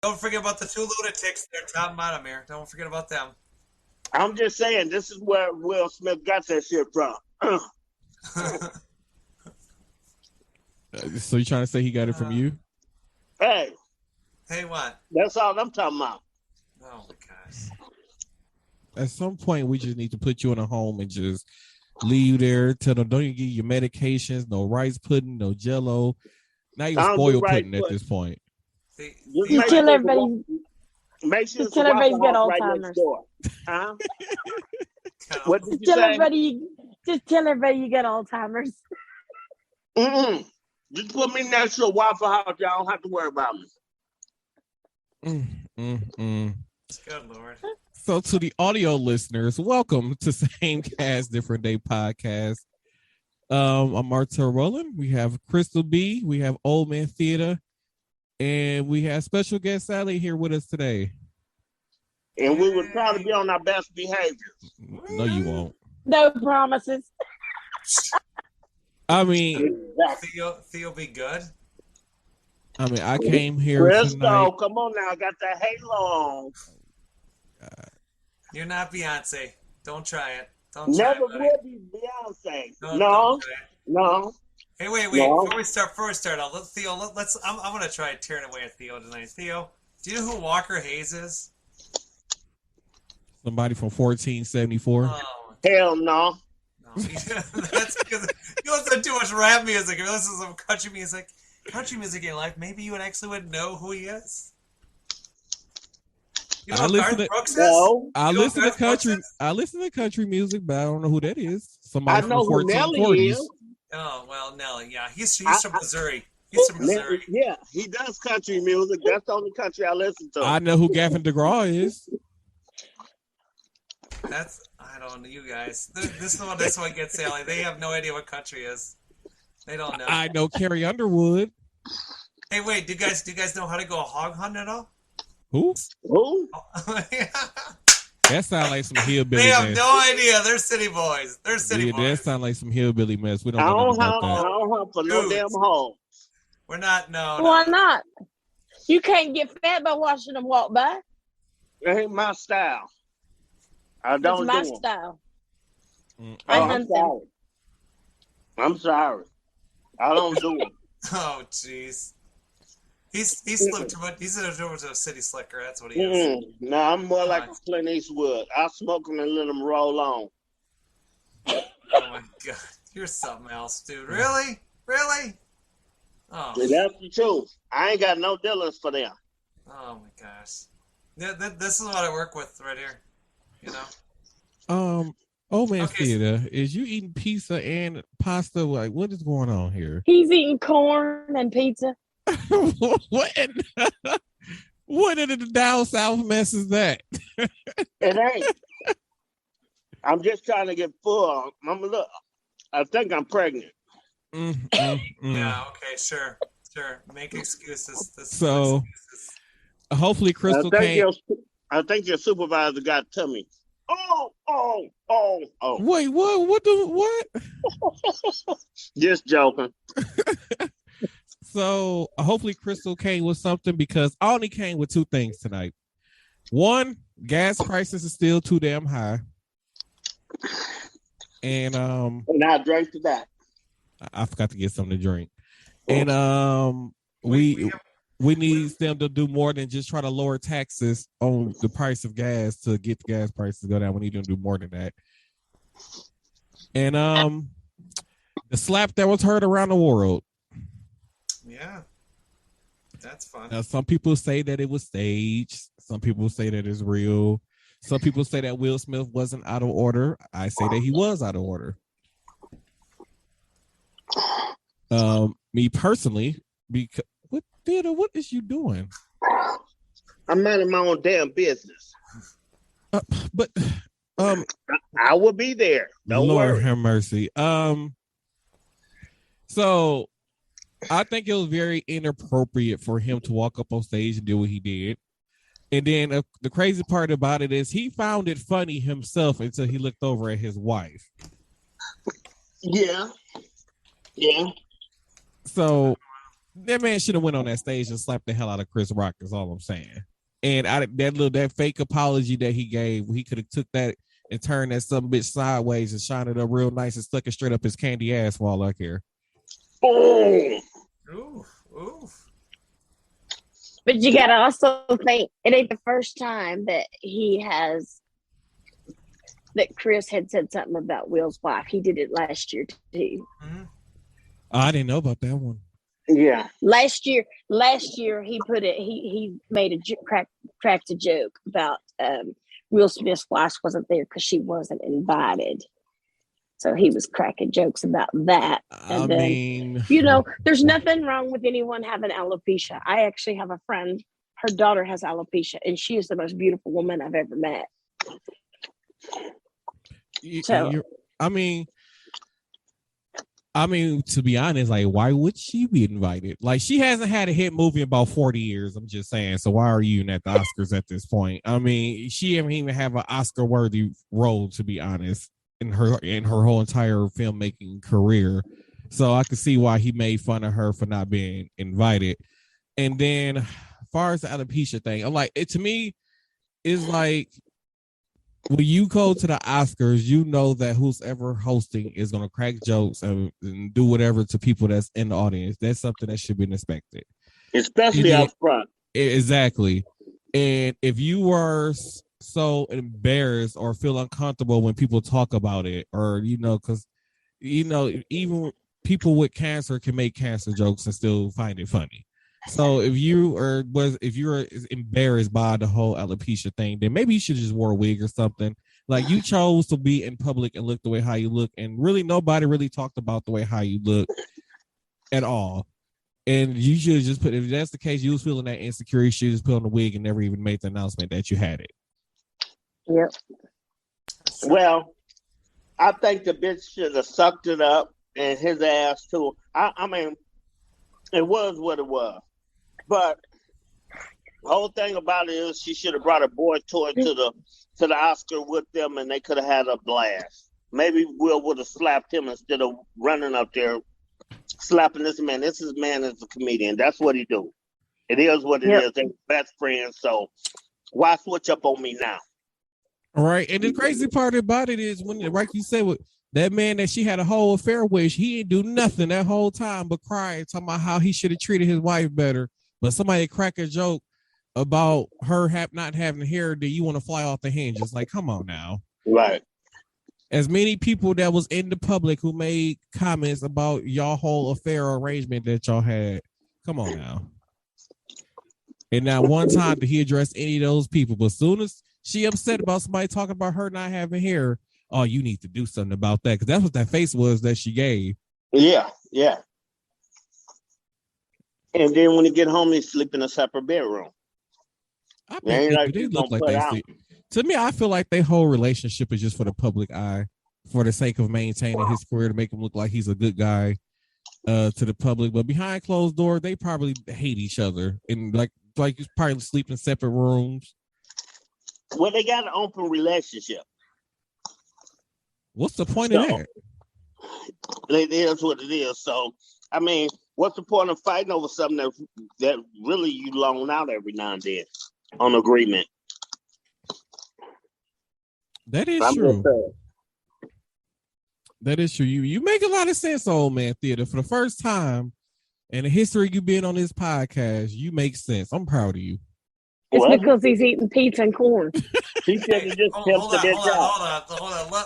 Don't forget about the two lunatics there, Tom Monomere. Don't forget about them. I'm just saying, this is where Will Smith got that shit from. So you trying to say he got it from you? Hey, Hey, what? that's all I'm talking about. Oh my gosh. At some point, we just need to put you in a home and just leave you there. Tell them don't even give you your medications, no rice pudding, no Jello. Now you're I don't do spoiled right pudding at foot. this point. The, Just the, make Just tell sure it's a everybody. make sure Just it's a tell Waffle everybody you got House right next Alzheimer's. door. Huh? kind What of, did you Tell say? everybody. Just tell everybody you got Alzheimer's. Mm-mm. Just put me next to a Waffle House. Y'all don't have to worry about me. good Lord. So to the audio listeners, welcome to Same Cast, Different Day podcast. I'm Martel Rowland. We have Crystal B. We have Old Man Theater. And we have special guest Sally here with us today. And we will try to be on our best behavior. No, you won't. No promises. I mean, Theo be good. I came here Crystal, tonight. come on now. I got the halo on. You're not Beyonce. Don't try it. Don't try Never it, buddy. will be Beyonce. No, No, don't try it. no. Hey, wait. No. Before we start out, let's. I'm gonna try tearing away at Theo tonight. Theo, do you know who Walker Hayes is? Somebody from 1474. Oh, Hell no. no. That's because you listen to too much rap music. If you listen to some country music in your life, maybe you actually would know who he is. You know I who listen Garth to- Brooks is? No. I You know listen to Garth Brooks country. is? I listen to country music, but I don't know who that is. I Somebody from know the who Nelly 1440s. is. Oh well, Nelly. Yeah, he's from I- Missouri. He's from Missouri. Yeah, he does country music. That's the only country I listen to. I know who Gavin DeGraw is. I don't know, you guys. This one gets Sally. They have no idea what country is. They don't know. I know Carrie Underwood. Hey, wait. Do you guys know how to go hog hunting at all? Who? Who? That sounds like some hillbilly They have mess. no idea. They're city boys. They're city Yeah, that boys. sounds like some hillbilly mess. We don't I know don't nothing about hunt. I that. don't hunt for no Dude. damn hog. We're not. No. Why no. not? You can't get fat by watching them walk by. That ain't my style. I It's don't my do 'em. style. Mm. I Oh, I'm hunt them. sorry. I'm sorry. I don't do it. Oh, jeez. He's slipped too much. He's a city slicker. That's what he is. No, I'm more like a Clint Eastwood. I smoke them and let them roll on. Oh my god, you're something else, dude. Really? Oh. That's the truth. I ain't got no dealers for them. Oh my gosh. This is what I work with right here. You know. Old Man Okay. Theater, is you eating pizza and pasta? Like, what is going on here? He's eating corn and pizza. What in the down south mess is that? It ain't. I'm just trying to get full. Look, I think I'm pregnant. Yeah. Okay. Sure. Make excuses. So, hopefully Crystal came. I think your supervisor got to me. Oh. Wait, what? Just joking. So hopefully Crystal came with something, because I only came with two things tonight. One, gas prices are still too damn high. And And I drank to that. I forgot to get something to drink. And we need them to do more than just try to lower taxes on the price of gas to get the gas prices to go down. We need them to do more than that. And the slap that was heard around the world. Yeah. That's fun. Now, some people say that it was staged. Some people say that it's real. Some people say that Will Smith wasn't out of order. I say that he was out of order. Me personally, because what theater? What is you doing? I'm minding my own damn business. But I will be there. Don't Lord worry. have mercy. So I think it was very inappropriate for him to walk up on stage and do what he did. And then the crazy part about it is he found it funny himself until he looked over at his wife. Yeah. So That man should have went on that stage and slapped the hell out of Chris Rock. Is all I'm saying. And that fake apology that he gave, he could have took that and turned that some bitch sideways and shined it up real nice and stuck it straight up his candy ass while I care. Boom. Oof. But you gotta also think it ain't the first time that Chris had said something about Will's wife. He did it last year too. Mm-hmm. I didn't know about that one. Yeah. Last year he put it. He made cracked a joke about Will Smith's wife wasn't there because she wasn't invited. So he was cracking jokes about that. And there's nothing wrong with anyone having alopecia. I actually have a friend. Her daughter has alopecia, and she is the most beautiful woman I've ever met. I mean, to be honest, like, why would she be invited? Like, she hasn't had a hit movie in about 40 years. I'm just saying. So why are you at the Oscars at this point? I mean, she didn't even have an Oscar-worthy role, to be honest, in her whole entire filmmaking career. So I could see why he made fun of her for not being invited. And then, as far as the alopecia thing, I'm like, to me, it's like, when you go to the Oscars, you know that who's ever hosting is going to crack jokes and do whatever to people that's in the audience. That's something that should be expected. Especially up front. Exactly. And if you were so embarrassed or feel uncomfortable when people talk about it, or, because, even people with cancer can make cancer jokes and still find it funny. So if you're embarrassed by the whole alopecia thing, then maybe you should just wear a wig or something. Like, you chose to be in public and look the way how you look, and really nobody really talked about the way how you look at all. And you should just if that's the case, you was feeling that insecure, you should just put on the wig and never even made the announcement that you had it. Yep. Well, I think the bitch should have sucked it up and his ass too. I mean, it was what it was. But the whole thing about it is she should have brought a boy toy to the Oscar with them, and they could have had a blast. Maybe Will would have slapped him instead of running up there slapping this man. This man is a comedian. That's what he do. It is what it is. They're best friends. So why switch up on me now? All right. And the crazy part about it is when, like you said, with that man that she had a whole affair with, he didn't do nothing that whole time but cry, talking about how he should have treated his wife better. But somebody crack a joke about her not having hair, do you want to fly off the hinges? Like, come on now. Right. As many people that was in the public who made comments about y'all whole affair arrangement that y'all had. Come on now. And not one time did he address any of those people. But as soon as she upset about somebody talking about her not having hair, oh, you need to do something about that. Because that's what that face was that she gave. Yeah. And then when he get home, he sleep in a separate bedroom. I think they look like they sleep. To me, I feel like their whole relationship is just for the public eye, for the sake of maintaining his career, to make him look like he's a good guy to the public. But behind closed doors, they probably hate each other and like probably sleep in separate rooms. Well, they got an open relationship. What's the point of that? It is what it is. So, I mean, what's the point of fighting over something that really you loan out every now and then on agreement? That is true. That is true. You make a lot of sense, Old Man Theater. For the first time in the history of you being on this podcast, you make sense. I'm proud of you. It's because he's eating pizza and corn. He should have just hold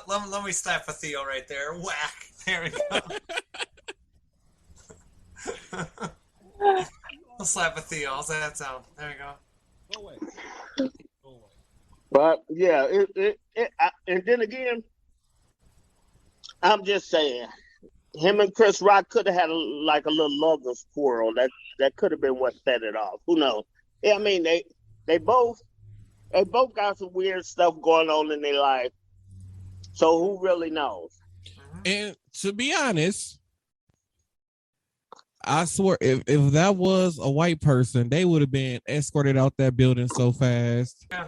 on. Let me slap a Theo right there. Whack. There we go. I'll slap a Theo. How's that sound? There we go. Go away. But yeah, and then again, I'm just saying, him and Chris Rock could have had a little lover's quarrel. That could have been what set it off. Who knows? Yeah, I mean they both got some weird stuff going on in their life. So who really knows? And to be honest, I swear, if that was a white person, they would have been escorted out that building so fast. Yeah.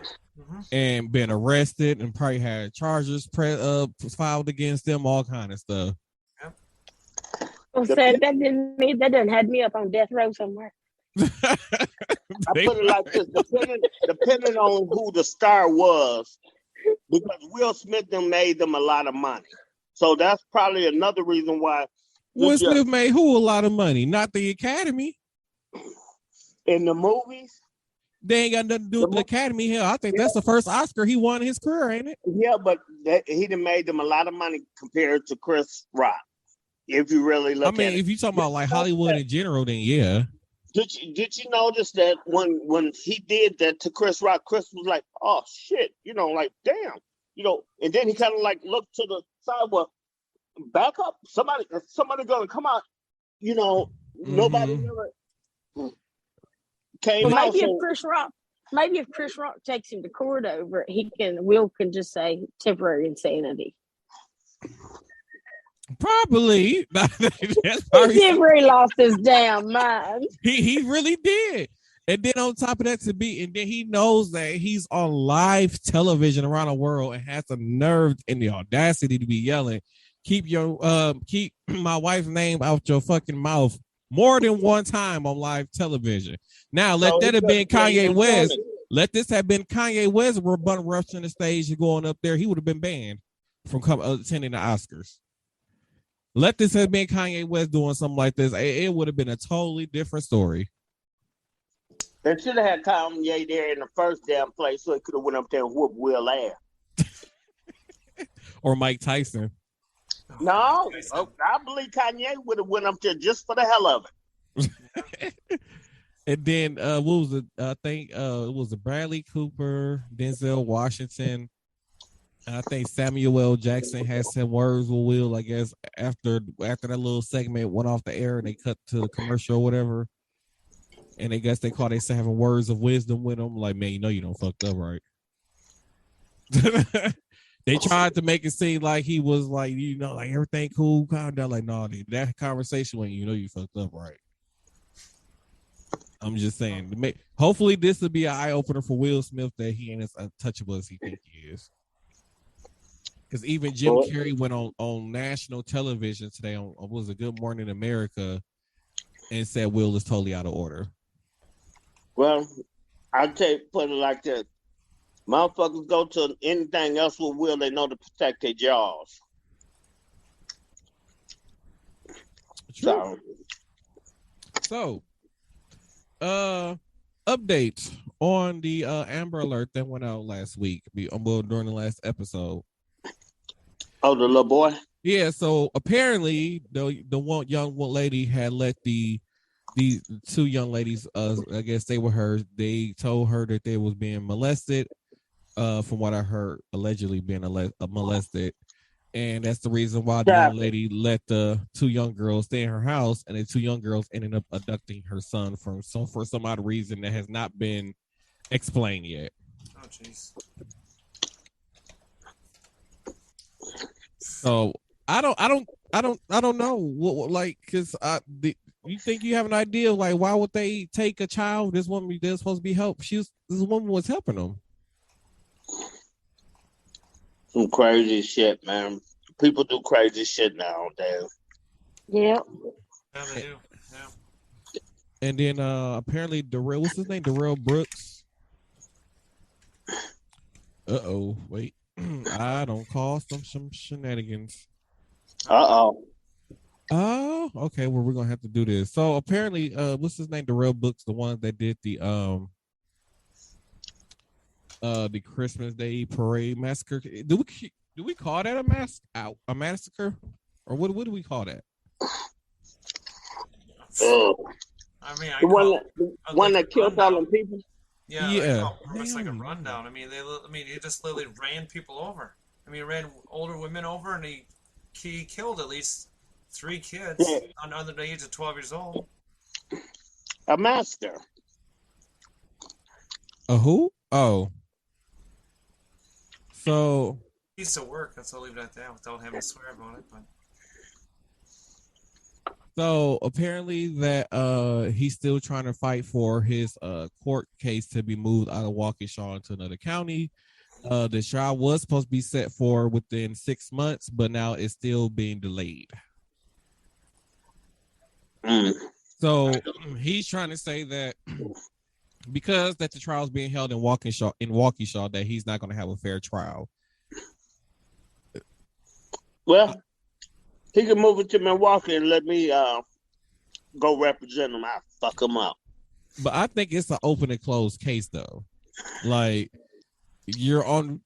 And been arrested and probably had charges filed against them, all kind of stuff. said that didn't mean that done had me up on death row somewhere. I put it like this: depending on who the star was, because Will Smith them made them a lot of money, so that's probably another reason why. Will Smith made who a lot of money? Not the Academy. In the movies, they ain't got nothing to do with the Academy. Hell, I think that's the first Oscar he won in his career, ain't it? Yeah, but he done made them a lot of money compared to Chris Rock. If you really look, if you talking about like Hollywood in general, then yeah. Did you notice that when he did that to Chris Rock, Chris was like, "Oh shit," like damn, and then he kind of like looked to the side, well, back up, somebody gonna come out, nobody ever came out. Maybe if Chris Rock takes him to court over it, Will can just say temporary insanity. Probably. He really lost his damn mind. He really did. And then on top of that, and then he knows that he's on live television around the world and has the nerve and the audacity to be yelling, keep my wife's name out your fucking mouth more than one time on live television. Now let that have been Kanye West. Let this have been Kanye West rushing the stage and going up there. He would have been banned from attending the Oscars. Let this have been Kanye West doing something like this. It would have been a totally different story. They should have had Kanye there in the first damn place so he could have went up there and whooped Will ass. Or Mike Tyson. No, I believe Kanye would have went up there just for the hell of it. And then what was it? I think it was Bradley Cooper, Denzel Washington. I think Samuel L. Jackson had some words with Will, I guess, after that little segment went off the air and they cut to the commercial or whatever. And I guess they called it having words of wisdom with him. Like, man, you don't fucked up, right? They tried to make it seem like he was like, like everything cool, calm down. Like, no, that conversation when you fucked up, right? I'm just saying. Hopefully this will be an eye-opener for Will Smith that he ain't as untouchable as he think he is. Because even Jim Carrey went on national television today on was a Good Morning America and said Will is totally out of order. Well, I'll put it like this. Motherfuckers go to anything else with Will, they know to protect their jaws. True. So, update on the Amber Alert that went out last week, during the last episode. Oh, the little boy? Yeah, so apparently the one young lady had let the two young ladies, I guess they were hers, they told her that they was being molested, from what I heard, allegedly being molested. And that's the reason why the young lady let the two young girls stay in her house, and the two young girls ended up abducting her son for some odd reason that has not been explained yet. Oh, jeez. So I don't know what like, because you think you have an idea of like why would they take a child? This woman, they're supposed to be helped. This woman was helping them. Some crazy shit, man. People do crazy shit nowadays. Yeah. Yeah, they do. Yeah. And then apparently what's his name? Darrell Brooks. Wait. I don't call some shenanigans. Oh, okay. Well, we're gonna have to do this. So apparently, what's his name? Darrell Brooks, the one that did the Christmas Day parade massacre. Do we call that a massacre, or what do we call that? I mean, the one that killed all them people. Yeah. It's like a rundown. I mean, he just literally ran people over. I mean, he ran older women over, and he killed at least 3 kids under the age of 12 years old. A master. A who? Oh. So He used to work. That's I'll leave it at that without having to swear about it. But so apparently that he's still trying to fight for his court case to be moved out of Waukesha into another county. The trial was supposed to be set for within 6 months, but now it's still being delayed. Mm. So he's trying to say that because that the trial is being held in Waukesha, that he's not going to have a fair trial. Well, he can move it to Milwaukee and let me go represent him. I'll fuck him up. But I think it's an open and closed case, though. Like you're on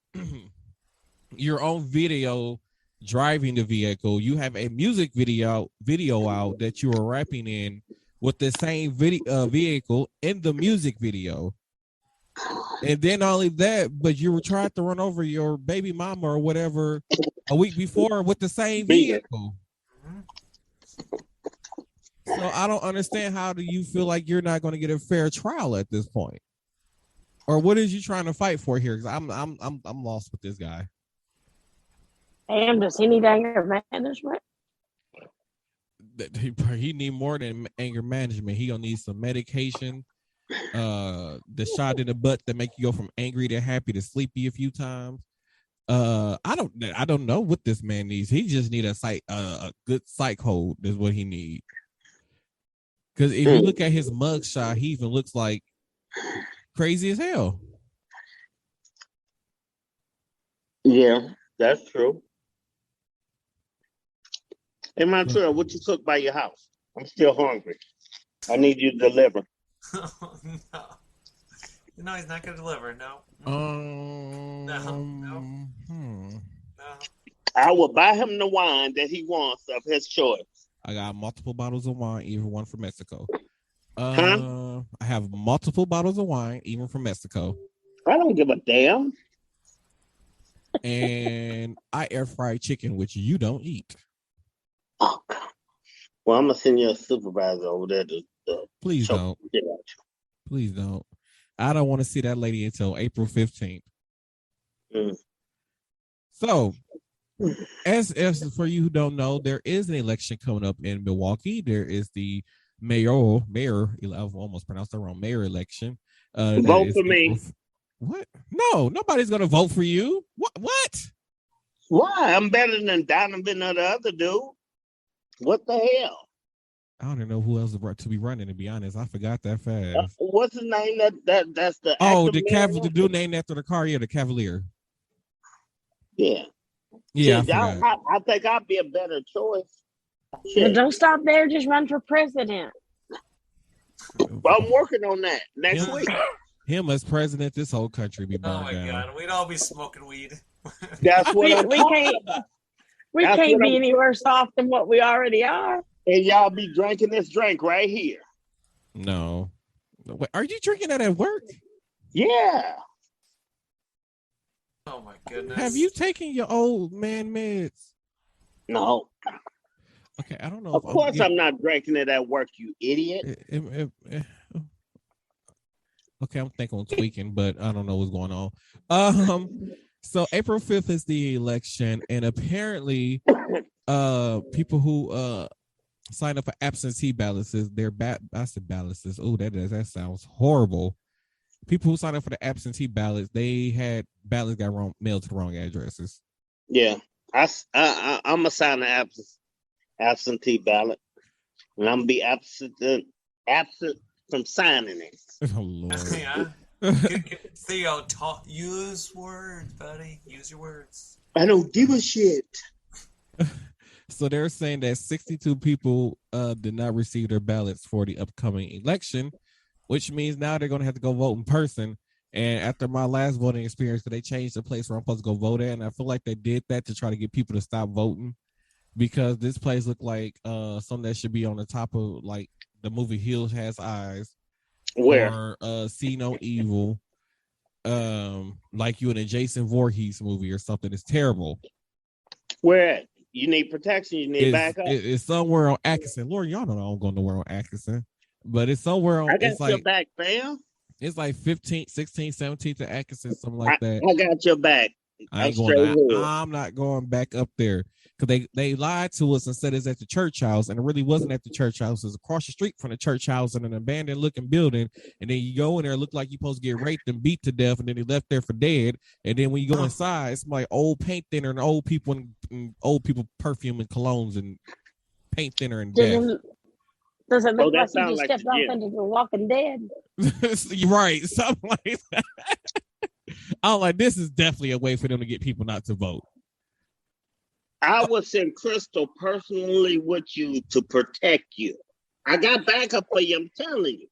video driving the vehicle. You have a music video out that you are rapping in with the same vehicle in the music video. And then not only that, but you were trying to run over your baby mama or whatever a week before with the same vehicle. So I don't understand, how do you feel like you're not going to get a fair trial at this point? Or what is you trying to fight for here? Because I'm lost with this guy. And does he need anger management? He need more than anger management. He gonna need some medication. The shot in the butt that make you go from angry to happy to sleepy a few times. I don't know what this man needs. He just need a good psych hold is what he need. Because if you look at his mug shot, he even looks like crazy as hell. Yeah, that's true. Hey, Montreal, what you cook by your house? I'm still hungry. I need you to deliver. No. No, he's not going to deliver. No. No. I will buy him the wine that he wants of his choice. I got multiple bottles of wine, even one from Mexico. Huh? I have multiple bottles of wine, even from Mexico. I don't give a damn. And I air fry chicken, which you don't eat. Oh, God. Well, I'm gonna send you a supervisor over there to please don't. Please don't. I don't want to see that lady until April 15th. So, as for you who don't know, there is an election coming up in Milwaukee. There is the mayor, I've almost pronounced that wrong, mayor election. Vote for me. What? No, nobody's going to vote for you. What? Why? I'm better than Donovan or the other dude. What the hell? I don't even know who else to be running, to be honest. I forgot that fast. What's his name? That's the the dude named after the car, the Cavalier. Yeah. Yeah, see, I think I'd be a better choice. But don't stop there. Just run for president. Well, I'm working on that next week. Him as president, this whole country be burned down. Oh my God, we'd all be smoking weed. That's what we can't be any worse off than what we already are. And y'all be drinking this drink right here. No. Wait, are you drinking that at work? Yeah. Oh my goodness. Have you taken your old man meds? No. Okay, I don't know. Of course I'm not drinking it at work, you idiot. Okay, I'm thinking I'm tweaking, but I don't know what's going on. So April 5th is the election, and apparently people who sign up for absentee ballots, I said ballots. Oh, that sounds horrible. People who sign up for the absentee ballots, they had ballots got mailed to the wrong addresses. Yeah, I'm gonna sign an absentee ballot, and I'm gonna be absent from signing it. Oh Lord. Yeah. Theo, use words, buddy. Use your words. I don't give a shit. So they're saying that 62 people did not receive their ballots for the upcoming election, which means now they're going to have to go vote in person. And after my last voting experience, they changed the place where I'm supposed to go vote at, and I feel like they did that to try to get people to stop voting, because this place looked like something that should be on the top of like the movie Hills Has Eyes. Where? Or See No Evil, like you in a Jason Voorhees movie or something. It's terrible. Where? You need protection. You need backup. It's somewhere on Atkinson. Lord, y'all don't know I'm going nowhere on Atkinson, but it's somewhere on. I got it's your like, back, fam. It's like 15th, 16th, 17th to Atkinson, something like that. I got your back. I'm not going back up there, because they lied to us and said it's at the church house, and it really wasn't at the church house. It's across the street from the church house in an abandoned looking building. And then you go in there, look like you're supposed to get raped and beat to death, and then they left there for dead. And then when you go inside, it's like old paint thinner and old people perfume and colognes and paint thinner and death. Does it look that like you sounds just like stepped the off gym. into the Walking Dead? You're right, something like that. I'm like, this is definitely a way for them to get people not to vote. I would send Crystal personally with you to protect you. I got backup for you, I'm telling you.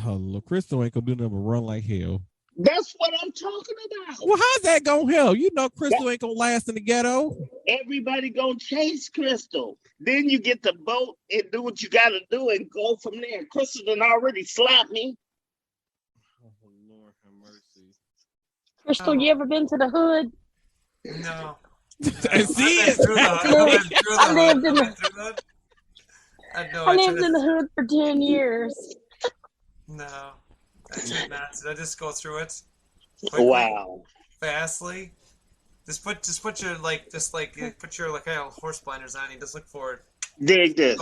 Oh, look, Crystal ain't gonna do nothing but run like hell. That's what I'm talking about. Well, how's that gonna help? You know, Crystal ain't gonna last in the ghetto. Everybody gonna chase Crystal. Then you get to vote and do what you gotta do and go from there. Crystal done already slapped me. Oh, Lord have mercy. Crystal, you ever been to the hood? No. And see, I've been through the hood. I've been through the I hood. lived in I've the- been through the hood. I lived in the hood for 10 years. No, I did not. Did I just go through it quickly, Wow. fastly? Just put your put your horse blinders on. You just look forward. Dig this.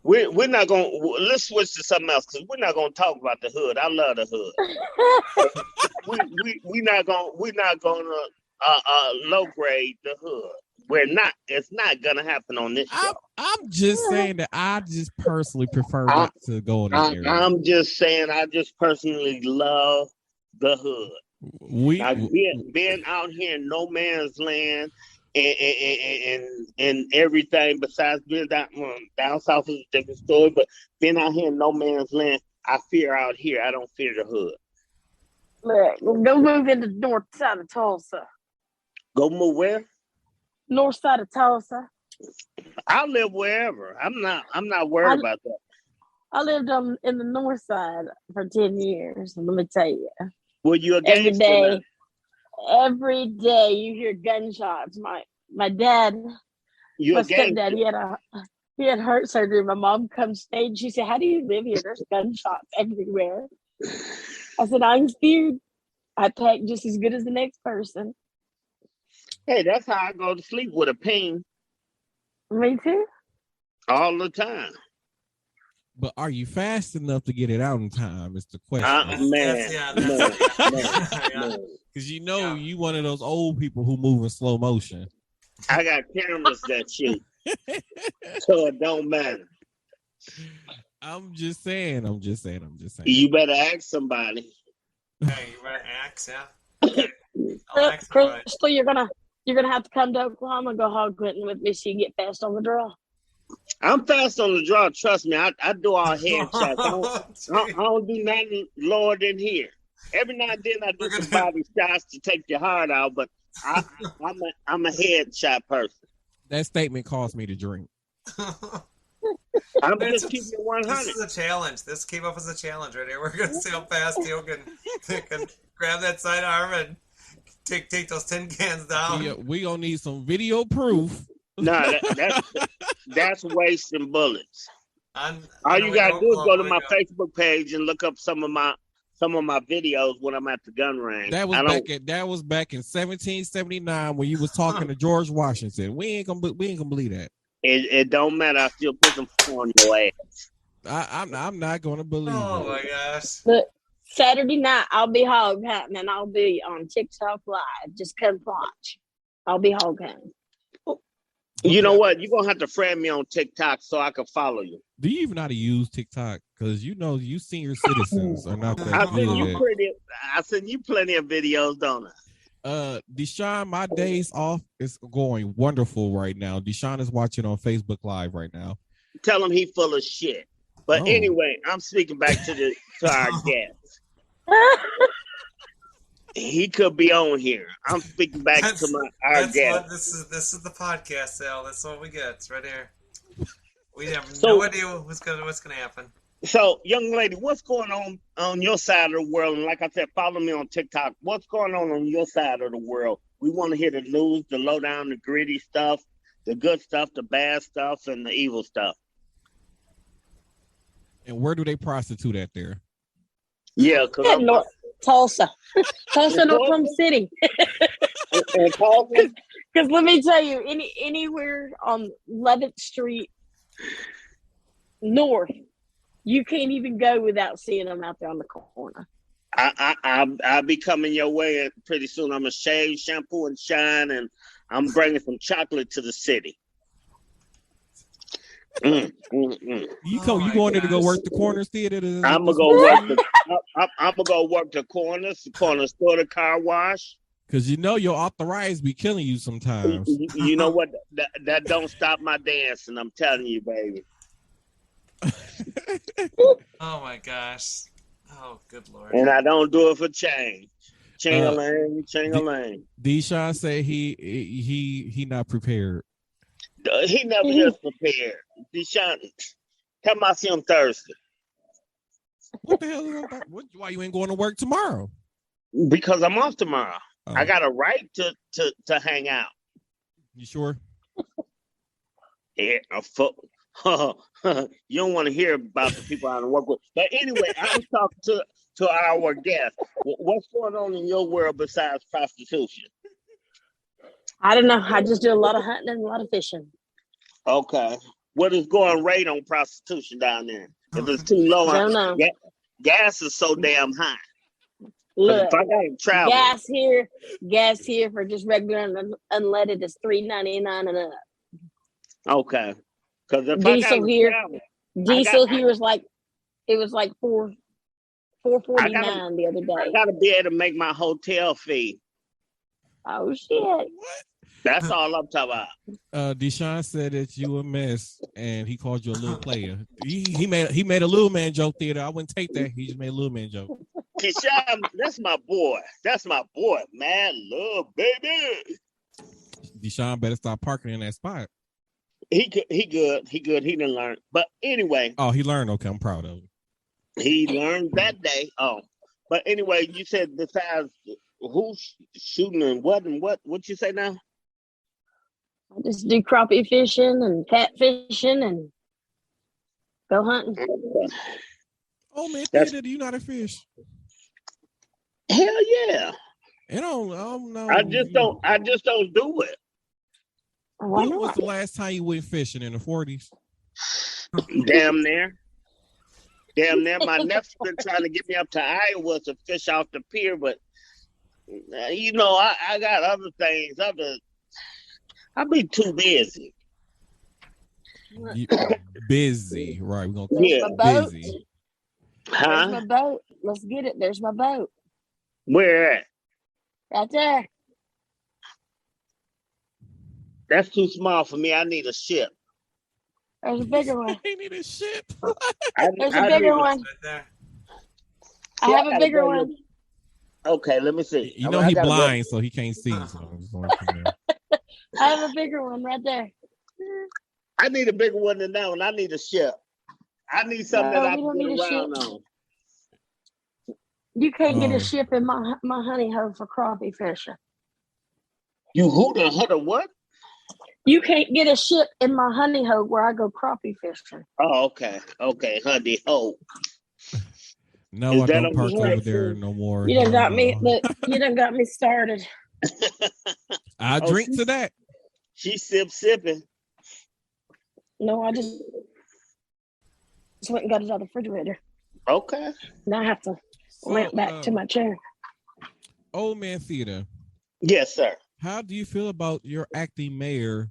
We're not gonna let's switch to something else because we're not gonna talk about the hood. I love the hood. We're not gonna low grade the hood. It's not gonna happen on this show. I'm just saying that I just personally prefer not to go in that area. I'm just saying I just personally love the hood. Being out here in no man's land and everything besides being down south is a different story, but being out here in no man's land, I fear out here. I don't fear the hood. Look, go move into the north side of Tulsa. Go move where? North side of Tulsa. I live wherever. I'm not worried about that. I lived in the north side for 10 years. Let me tell you. Well, you a gangster every day you hear gunshots. My dad, you my a gangster. stepdad, he had heart surgery. My mom comes stage. She said, "How do you live here? There's gunshots everywhere." I said, "I'm scared. I pack just as good as the next person." Hey, that's how I go to sleep, with a ping Me too. all the time. But are you fast enough to get it out in time? Is the question. Man. Because you one of those old people who move in slow motion. I got cameras that shoot, so it don't matter. I'm just saying. You better ask somebody. Hey, you better ask, yeah. I'll ask somebody. Crystal, you're gonna have to come to Oklahoma and go hog hunting with me so you can get fast on the draw. I'm fast on the draw. Trust me, I do all headshots. I don't do nothing lower than here. Every now and then I do some body shots to take your heart out, but I'm a headshot person. That statement caused me to drink. I'm just keeping it 100. This is a challenge. This came up as a challenge right here. We're gonna see how fast you can grab that sidearm and take those tin cans down. Yeah, we gonna need some video proof. No, that's wasting bullets. All you gotta do is go to my Facebook page and look up some of my videos when I'm at the gun range. That was back in 1779 when you was talking to George Washington. We ain't gonna believe that. It don't matter. I still put them on your ass. I'm not gonna believe. Oh my gosh! But Saturday night I'll be hog hunting and I'll be on TikTok live. Just come watch. I'll be hog hunting. You know what? You're gonna have to friend me on TikTok so I can follow you. Do you even know how to use TikTok? Because you senior citizens are not that I good. send you plenty of videos, don't I? Deshaun, my days off is going wonderful right now. Deshaun is watching on Facebook Live right now. Tell him he full of shit. But anyway, I'm speaking back to our guest. He could be on here. I'm speaking back to our guest. This is the podcast, Sal. That's what we get. It's right here. We have no idea what's gonna happen. So, young lady, what's going on your side of the world? And like I said, follow me on TikTok. What's going on your side of the world? We want to hear the news, the lowdown, the gritty stuff, the good stuff, the bad stuff, and the evil stuff. And where do they prostitute at there? Yeah, because Tulsa, Oklahoma City. Because let me tell you, anywhere on 11th Street North, you can't even go without seeing them out there on the corner. I'll be coming your way pretty soon. I'm gonna shave, shampoo, and shine, and I'm bringing some chocolate to the city. You Oh you my going there to go gosh. work the Corners Theater? I'm gonna go work the. I'm gonna go work the corner store, the car wash. Because you know your arthritis be killing you sometimes. You know what? That don't stop my dancing. I'm telling you, baby. Oh my gosh. Oh, good lord. And I don't do it for change. Ching-a-ling, ching-a-ling. Deshaun said he not prepared. He never is prepared. Deshaun, come out see him Thursday. What the hell is that? Why you ain't going to work tomorrow? Because I'm off tomorrow. Oh. I got a right to hang out. You sure? Yeah, you don't want to hear about the people I work with. But anyway, I was talking to our guest. What's going on in your world besides prostitution? I don't know. I just do a lot of hunting and a lot of fishing. Okay. What is going rate on prostitution down there? If it's too low, I don't know. Gas is so damn high. Look, If I gotta travel, gas here for just regular and unleaded is $3.99 and up. okay. Because if Diesel I here, travel, here was like $4.49 the other I day. gotta be able to make my hotel fee. Oh shit! That's all I'm talking about. Deshaun said that you a mess, and he called you a little player. He made a little man joke theater. I wouldn't take that. He just made a little man joke. Keyshawn, that's my boy. That's my boy, man. Love, baby. Deshaun better stop parking in that spot. He good. He didn't learn. But anyway. Oh, he learned. Okay, I'm proud of him. He learned that day. Oh. But anyway, you said besides who's shooting and what you say now? I just do crappie fishing and catfishing and go hunting. Oh man, theater, do you know how to fish? Hell yeah. I don't know. I just don't do it. Why When was not? the last time you went fishing? In the 40s? Damn near. My nephew's been trying to get me up to Iowa to fish off the pier, but I got other things. I'll be too busy. Busy, right? We're gonna There's my boat. busy. There's my boat. Let's get it. There's my boat. Where at? Right there. That's too small for me. I need a ship. There's a bigger one. They need a ship. There's a bigger one. Right there. I have a bigger one. Okay, let me see. You know he's blind, so he can't see. So I have a bigger one right there. I need a bigger one than that one. I need a ship. I need something that I can get around on. You can't get a ship in my honey hole for crappie fishing. You who the what? You can't get a ship in my honey hole where I go crappie fishing. Oh, okay, honey hole. No, I don't park over there no more. You done got me. Look, you done got me started. I drink to that. She sipping. No, I just went and got it out of the refrigerator. Okay. Now I have to lamp back to my chair. Old Man Theater. Yes, sir. How do you feel about your acting mayor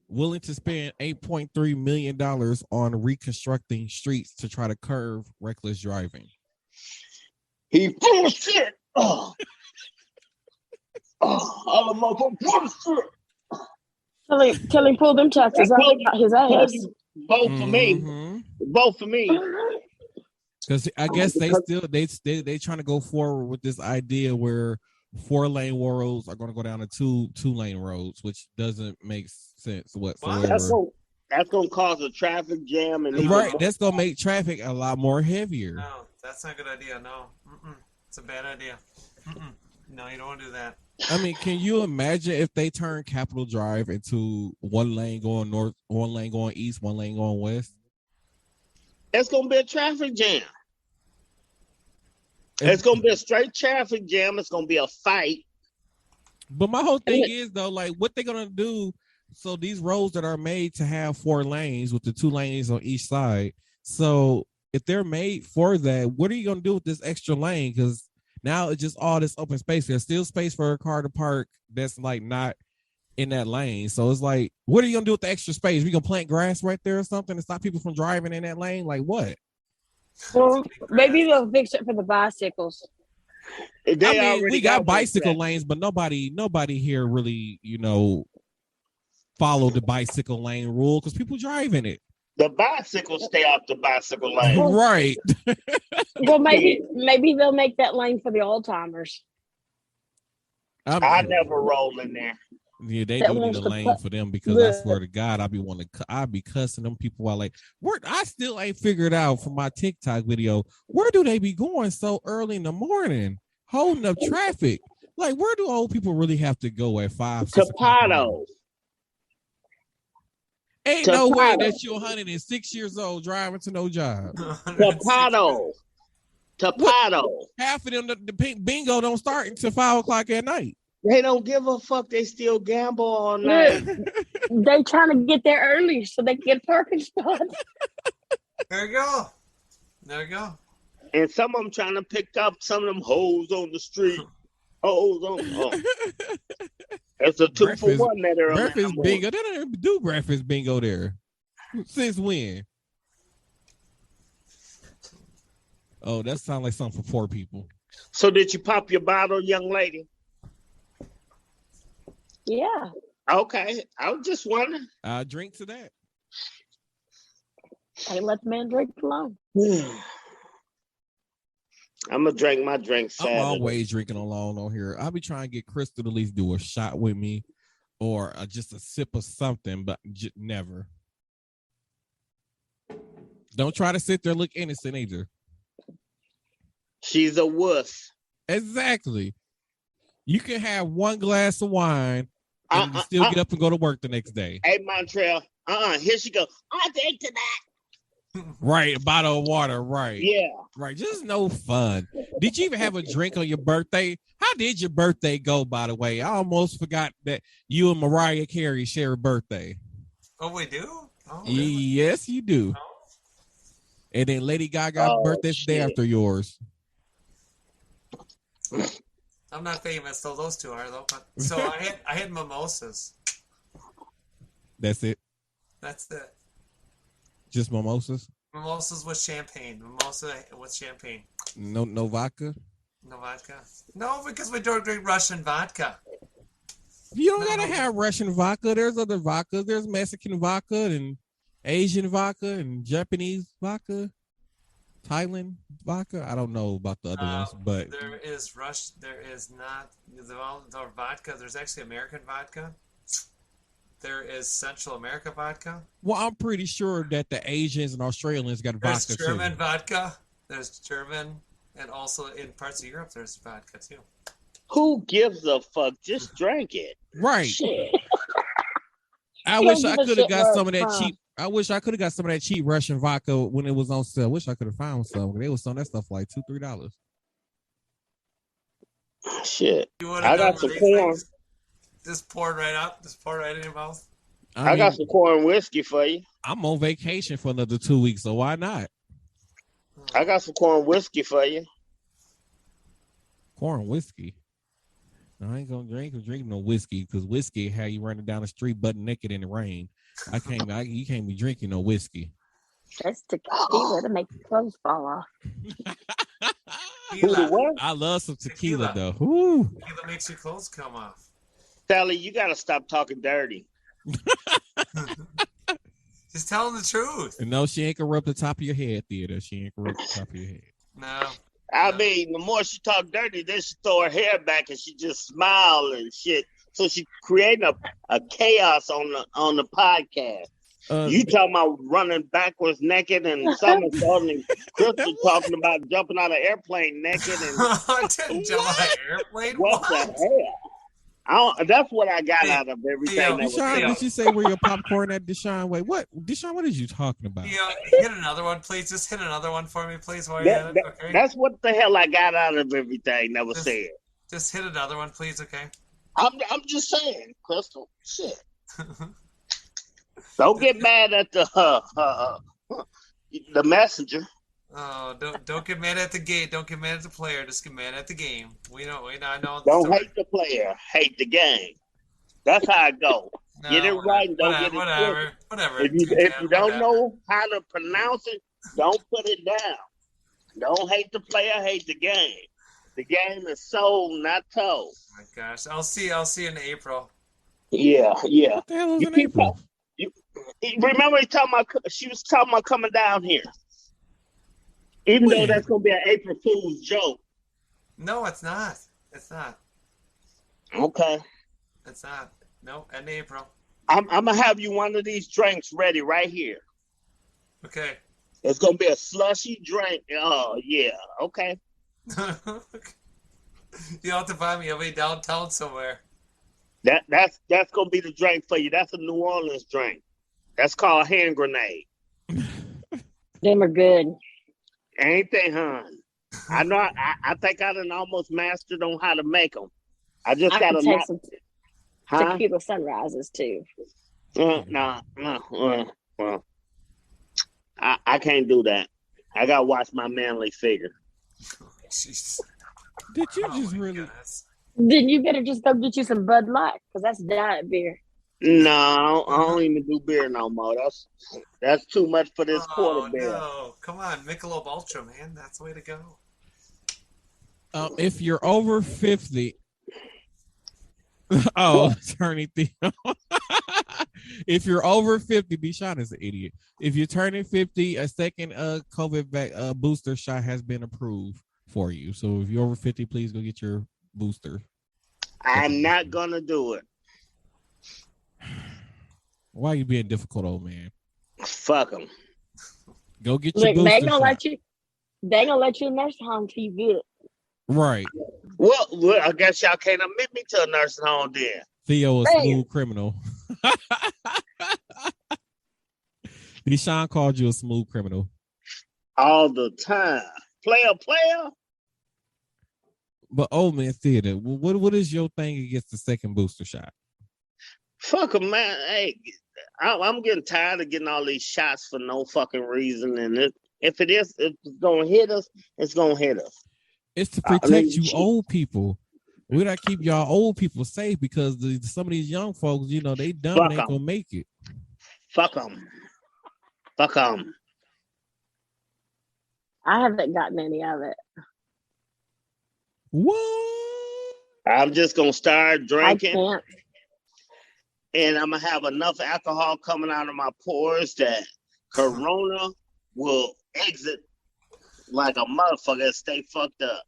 willing to spend $8.3 million on reconstructing streets to try to curb reckless driving? He full of shit. All of my bullshit. Tell him pull them taxes out of his ass. Both for me. Both for me. Because I guess they trying to go forward with this idea where 4-lane roads are going to go down to two-lane roads, which doesn't make sense whatsoever. That's going to cause a traffic jam, and that's going to make traffic a lot more heavier. No, that's not a good idea. No, it's a bad idea. No, you don't want to do that. I mean, can you imagine if they turn Capitol Drive into one lane going north, one lane going east, one lane going west? It's going to be a traffic jam. It's going to be a straight traffic jam. It's going to be a fight. But my whole thing is, though, like, what they're going to do, so these roads that are made to have 4 lanes with the 2 lanes on each side, so if they're made for that, what are you going to do with this extra lane? Because now it's just all this open space. There's still space for a car to park that's, like, not in that lane. So it's like, what are you gonna do with the extra space? We gonna plant grass right there or something to stop people from driving in that lane? Like what? Well, maybe they'll fix it for the bicycles. They I mean, already we got one bicycle track. lanes, but nobody here really, follow the bicycle lane rule because people drive in it. The bicycles stay off the bicycle lane. Right. Well, maybe they'll make that lane for the old timers. I never roll in there. Yeah, they That do need wants a to lane put- for them because I swear to God, I be cussing them people while like, I still ain't figured out from my TikTok video, where do they be going so early in the morning, holding up traffic? Like, where do old people really have to go at 5, 6 o'clock in the morning? Tapados. Ain't no way that you're 106 years old driving to no job. Tapado. Half of them, the pink bingo don't start until 5 o'clock at night. They don't give a fuck. They still gamble all night. They trying to get there early so they can get a parking spot. There you go. There you go. And some of them trying to pick up some of them hoes on the street. Hoes on. Oh. It's a 2-for-1 that are breakfast bingo. They don't even do breakfast bingo there. Since when? Oh, that sounds like something for poor people. So did you pop your bottle, young lady? Yeah. Okay. I was just wondering. I drink to that. Hey, let the man drink alone. I'm gonna drink my drink Saturday. I'm always drinking alone on here. I'll be trying to get Crystal to at least do a shot with me or just a sip of something, but never. Don't try to sit there and look innocent either. She's a wuss. Exactly. You can have one glass of wine and still get up and go to work the next day. Hey, Montreal. Here she goes. I drink to that. Right, a bottle of water, right. Yeah. Right, just no fun. Did you even have a drink on your birthday? How did your birthday go, by the way? I almost forgot that you and Mariah Carey share a birthday. Oh, we do? Oh, really? Yes, you do. Oh. And then Lady Gaga's birthday the day after yours. I'm not famous, though those two are, though. But, so I had mimosas. That's it? That's it. Just mimosas? Mimosas with champagne. Mimosa with champagne. No vodka? No vodka? No, because we don't drink Russian vodka. You don't gotta have Russian vodka. There's other vodkas. There's Mexican vodka and Asian vodka and Japanese vodka. Thailand vodka. I don't know about the other ones, but there is There is not the vodka. There's actually American vodka. There is Central America vodka. Well, I'm pretty sure that the Asians and Australians got There's vodka German too. vodka. There's German, and also in parts of Europe, there's vodka too. Who gives a fuck? Just drink it. Right. Shit. I wish I give a could have shit got where some of it's that from. cheap. I wish I could have got some of that cheap Russian vodka when it was on sale. I wish I could have found some. They was selling that stuff for like $2-3. Shit. You would I have got done some these corn. things. Just poured right up. Just poured right in your mouth. I mean, got some corn whiskey for you. I'm on vacation for another 2 weeks, so why not? I got some corn whiskey for you. Corn whiskey. No, I ain't gonna drink no whiskey because whiskey how you running down the street butt naked in the rain. You can't be drinking no whiskey. That's tequila to make the clothes fall off. Who the what? I love some tequila, Tequila. though. Woo. Tequila makes your clothes come off. Sally, you gotta stop talking dirty. Just telling the truth. No, she ain't gonna rub the top of your head, Theater. She ain't gonna rub the top of your head. No. I mean, the more she talk dirty, then she throw her hair back and she just smile and shit. So she creating a chaos on the podcast. You talking about running backwards naked and Summer and Crystal talking about jumping out of airplane naked and I didn't jump on an airplane. what the hell? That's what I got out of everything. Theo, that was Deshaun, said. did you say where your popcorn at, Deshaun? Wait, what? Deshaun, what is you talking about? Yeah, hit another one, please. Just hit another one for me, please. While you're at it, okay? That's what the hell I got out of everything that was said. Just hit another one, please, okay? I'm just saying, Crystal. Shit. Don't get mad at the messenger. Oh, don't get mad at the game. Don't get mad at the player. Just get mad at the game. I know. Don't hate the player. Hate the game. That's how it go. No, Get it right and don't get it twisted. whatever. If you Toucan, don't whatever. know how to pronounce it, don't put it down. Don't hate the player, hate the game. The game is sold, not told. Oh my gosh, I'll see in April. Yeah. What the hell is You in keep April? remember she was talking about coming down here. Even though When? that's gonna be an April Fool's joke. No, it's not. It's not. Okay. It's not. No, in April. I'm gonna have you one of these drinks ready right here. Okay. It's gonna be a slushy drink. Oh yeah. Okay. You have to buy me. I'll be downtown somewhere. That's gonna be the drink for you. That's a New Orleans drink. That's called hand grenade. Them are good. Ain't they, hon? I know. I think I done almost mastered on how to make them. I just I got can a take lot. some Huh? tequila sunrises too. Well, I can't do that. I gotta watch my manly figure. Jeez. Did you Oh just my really? goodness. Then you better just go get you some Bud Light because that's diet beer. No, I don't even do beer no more. That's too much for this Oh quarter beer. no! Come on, Michelob Ultra, man. That's the way to go. If you're over 50, oh, turning Theo. If you're over 50, Deshaun is an idiot. If you're turning 50, a second COVID booster shot has been approved for you. So if you're over 50, please go get your booster. I'm not gonna do it. Why are you being difficult, old man? Fuck them. Go get your Look, booster they ain't gonna shot. let you. They ain't gonna let you in nursing home till you get it. Right. Well, I guess y'all can't admit me to a nursing home then. Theo, a Damn. smooth criminal. Deshaun called you a smooth criminal. All the time. Player. But old man theater, what is your thing against the second booster shot? Fuck them, man. Hey, I'm getting tired of getting all these shots for no fucking reason. And if it's gonna hit us, it's gonna hit us. It's to protect you old people. We gotta keep y'all old people safe because some of these young folks, you know, they dumb and ain't gonna make it. Fuck them. Fuck them. I haven't gotten any of it. What? I'm just gonna start I drinking, can't. and I'm gonna have enough alcohol coming out of my pores that Corona will exit like a motherfucker and stay fucked up.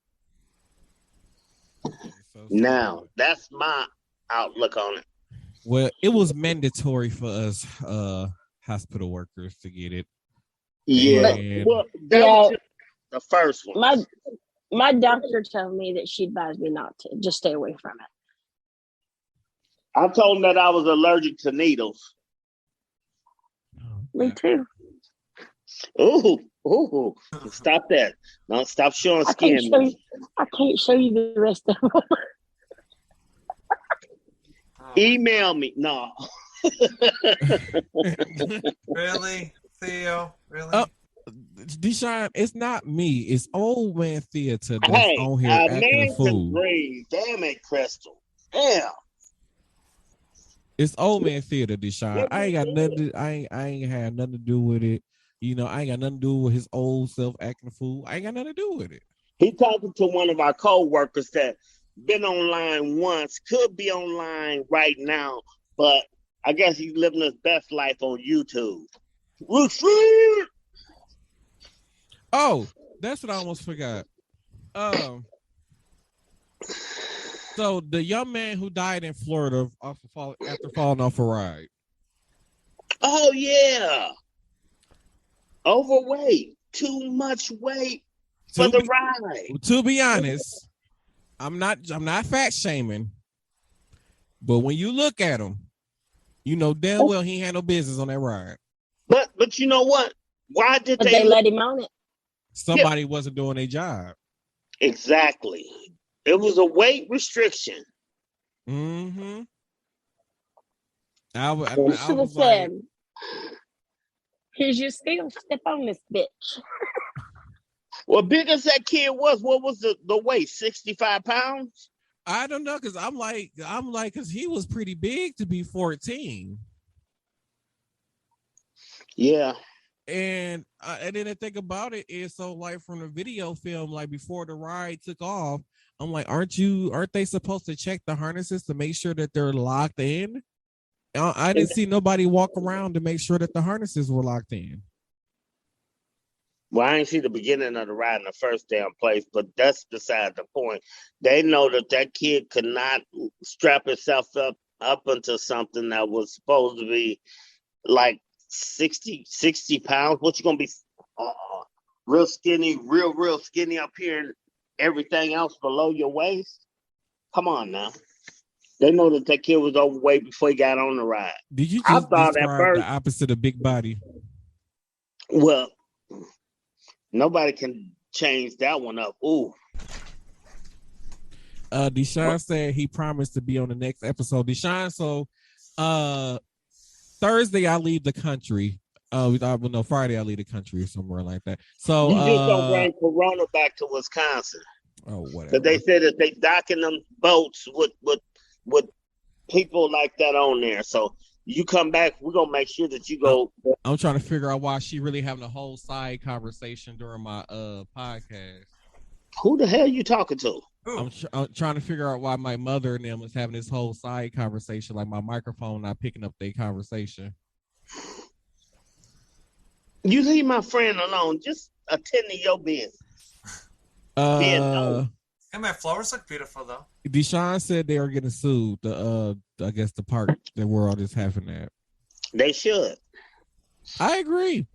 Now, that's my outlook on it. Well, it was mandatory for us hospital workers to get it. Yeah. And Well, that was just the first one. My doctor told me that she advised me not to. Just stay away from it. I told him that I was allergic to needles. Me too. Ooh. Stop that. Don't stop showing skin. I can't show you the rest of them. Email me. No. Really, Theo? Really? Deshaun, it's not me. It's old man theater that's Hey, on here a acting a man can fool. breathe. Damn it, Crystal. Damn. It's old man theater, Deshaun. I ain't got nothing. I ain't had nothing to do with it. You know, I ain't got nothing to do with his old self acting a fool. I ain't got nothing to do with it. He talking to one of our co-workers that been online once, could be online right now, but I guess he's living his best life on YouTube. Oh, that's what I almost forgot. So the young man who died in Florida after falling off a ride. Oh yeah. Overweight. Too much weight for the ride. To be honest, I'm not fat shaming, but when you look at him, you know damn well he ain't had no business on that ride. But you know what? Why did But they let him on it? Somebody wasn't doing their job. Exactly. It was a weight restriction. Mm-hmm. I should have said, here's your skill. Step on this bitch. Well, big as that kid was, what was the weight? 65 pounds? I don't know, because I'm like, because he was pretty big to be 14. Yeah. And then the thing about it is, so like from the video film, like before the ride took off, I'm like, aren't they supposed to check the harnesses to make sure that they're locked in? I didn't see nobody walk around to make sure that the harnesses were locked in. Well, I ain't see the beginning of the ride in the first damn place, but that's beside the point. They know that kid could not strap himself up into something that was supposed to be like 60 pounds. What you gonna be real skinny, real skinny up here, and everything else below your waist? Come on now. They know that kid was overweight before he got on the ride. Did you just describe the opposite of big body? Well, nobody can change that one up. Ooh. Deshaun said he promised to be on the next episode. Deshaun, so Thursday I leave the country. No, Friday I leave the country or somewhere like that. So you just don't bring Corona back to Wisconsin. Oh, whatever. Because they said that they docking them boats with people like that on there. So you come back, we're gonna make sure that you go. I'm trying to figure out why she really having a whole side conversation during my podcast. Who the hell you talking to? I'm trying to figure out why my mother and them is having this whole side conversation, like my microphone not picking up their conversation. You leave my friend alone. Just attend to your business. Hey, my flowers look beautiful though. Deshaun said they are getting sued. I guess the park that we're all just having at. They should. I agree.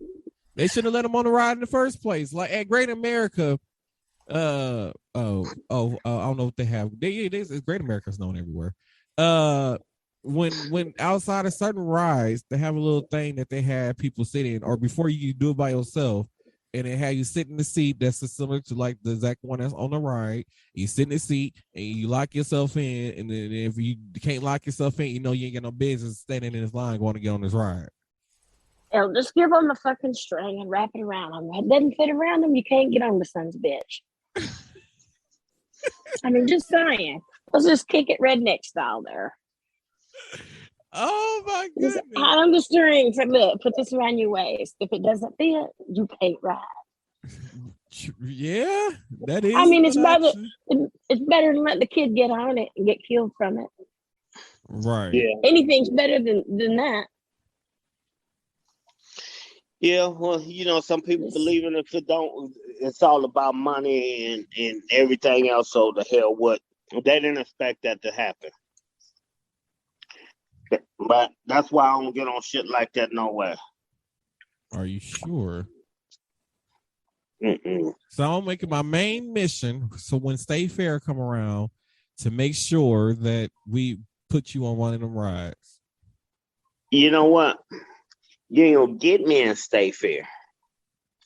They should have let them on the ride in the first place. Like at Great America. I don't know what they have. Great America's known everywhere. When outside of certain rides, they have a little thing that they have people sit in, or before you do it by yourself, and they have you sit in the seat that's similar to like the exact one that's on the ride. You sit in the seat and you lock yourself in, and then if you can't lock yourself in, you know you ain't got no business standing in this line going to get on this ride. Hell, just give them a fucking string and wrap it around them. If it doesn't fit around them, you can't get on the son's bitch. I mean, just saying. Let's just kick it redneck style there. Oh my goodness. Just on the string. So look, put this around your waist. If it doesn't fit, you can't ride. Yeah, that is. I mean, it's better than let the kid get on it and get killed from it. Right. Yeah. Anything's better than that. Yeah, well, some people believe in it. If it don't, it's all about money and everything else. So the hell what? They didn't expect that to happen. But that's why I don't get on shit like that nowhere. Are you sure? Mm-mm. So I'm making my main mission. So when State Fair come around, to make sure that we put you on one of them rides. You know what? You ain't gonna get me in State Fair.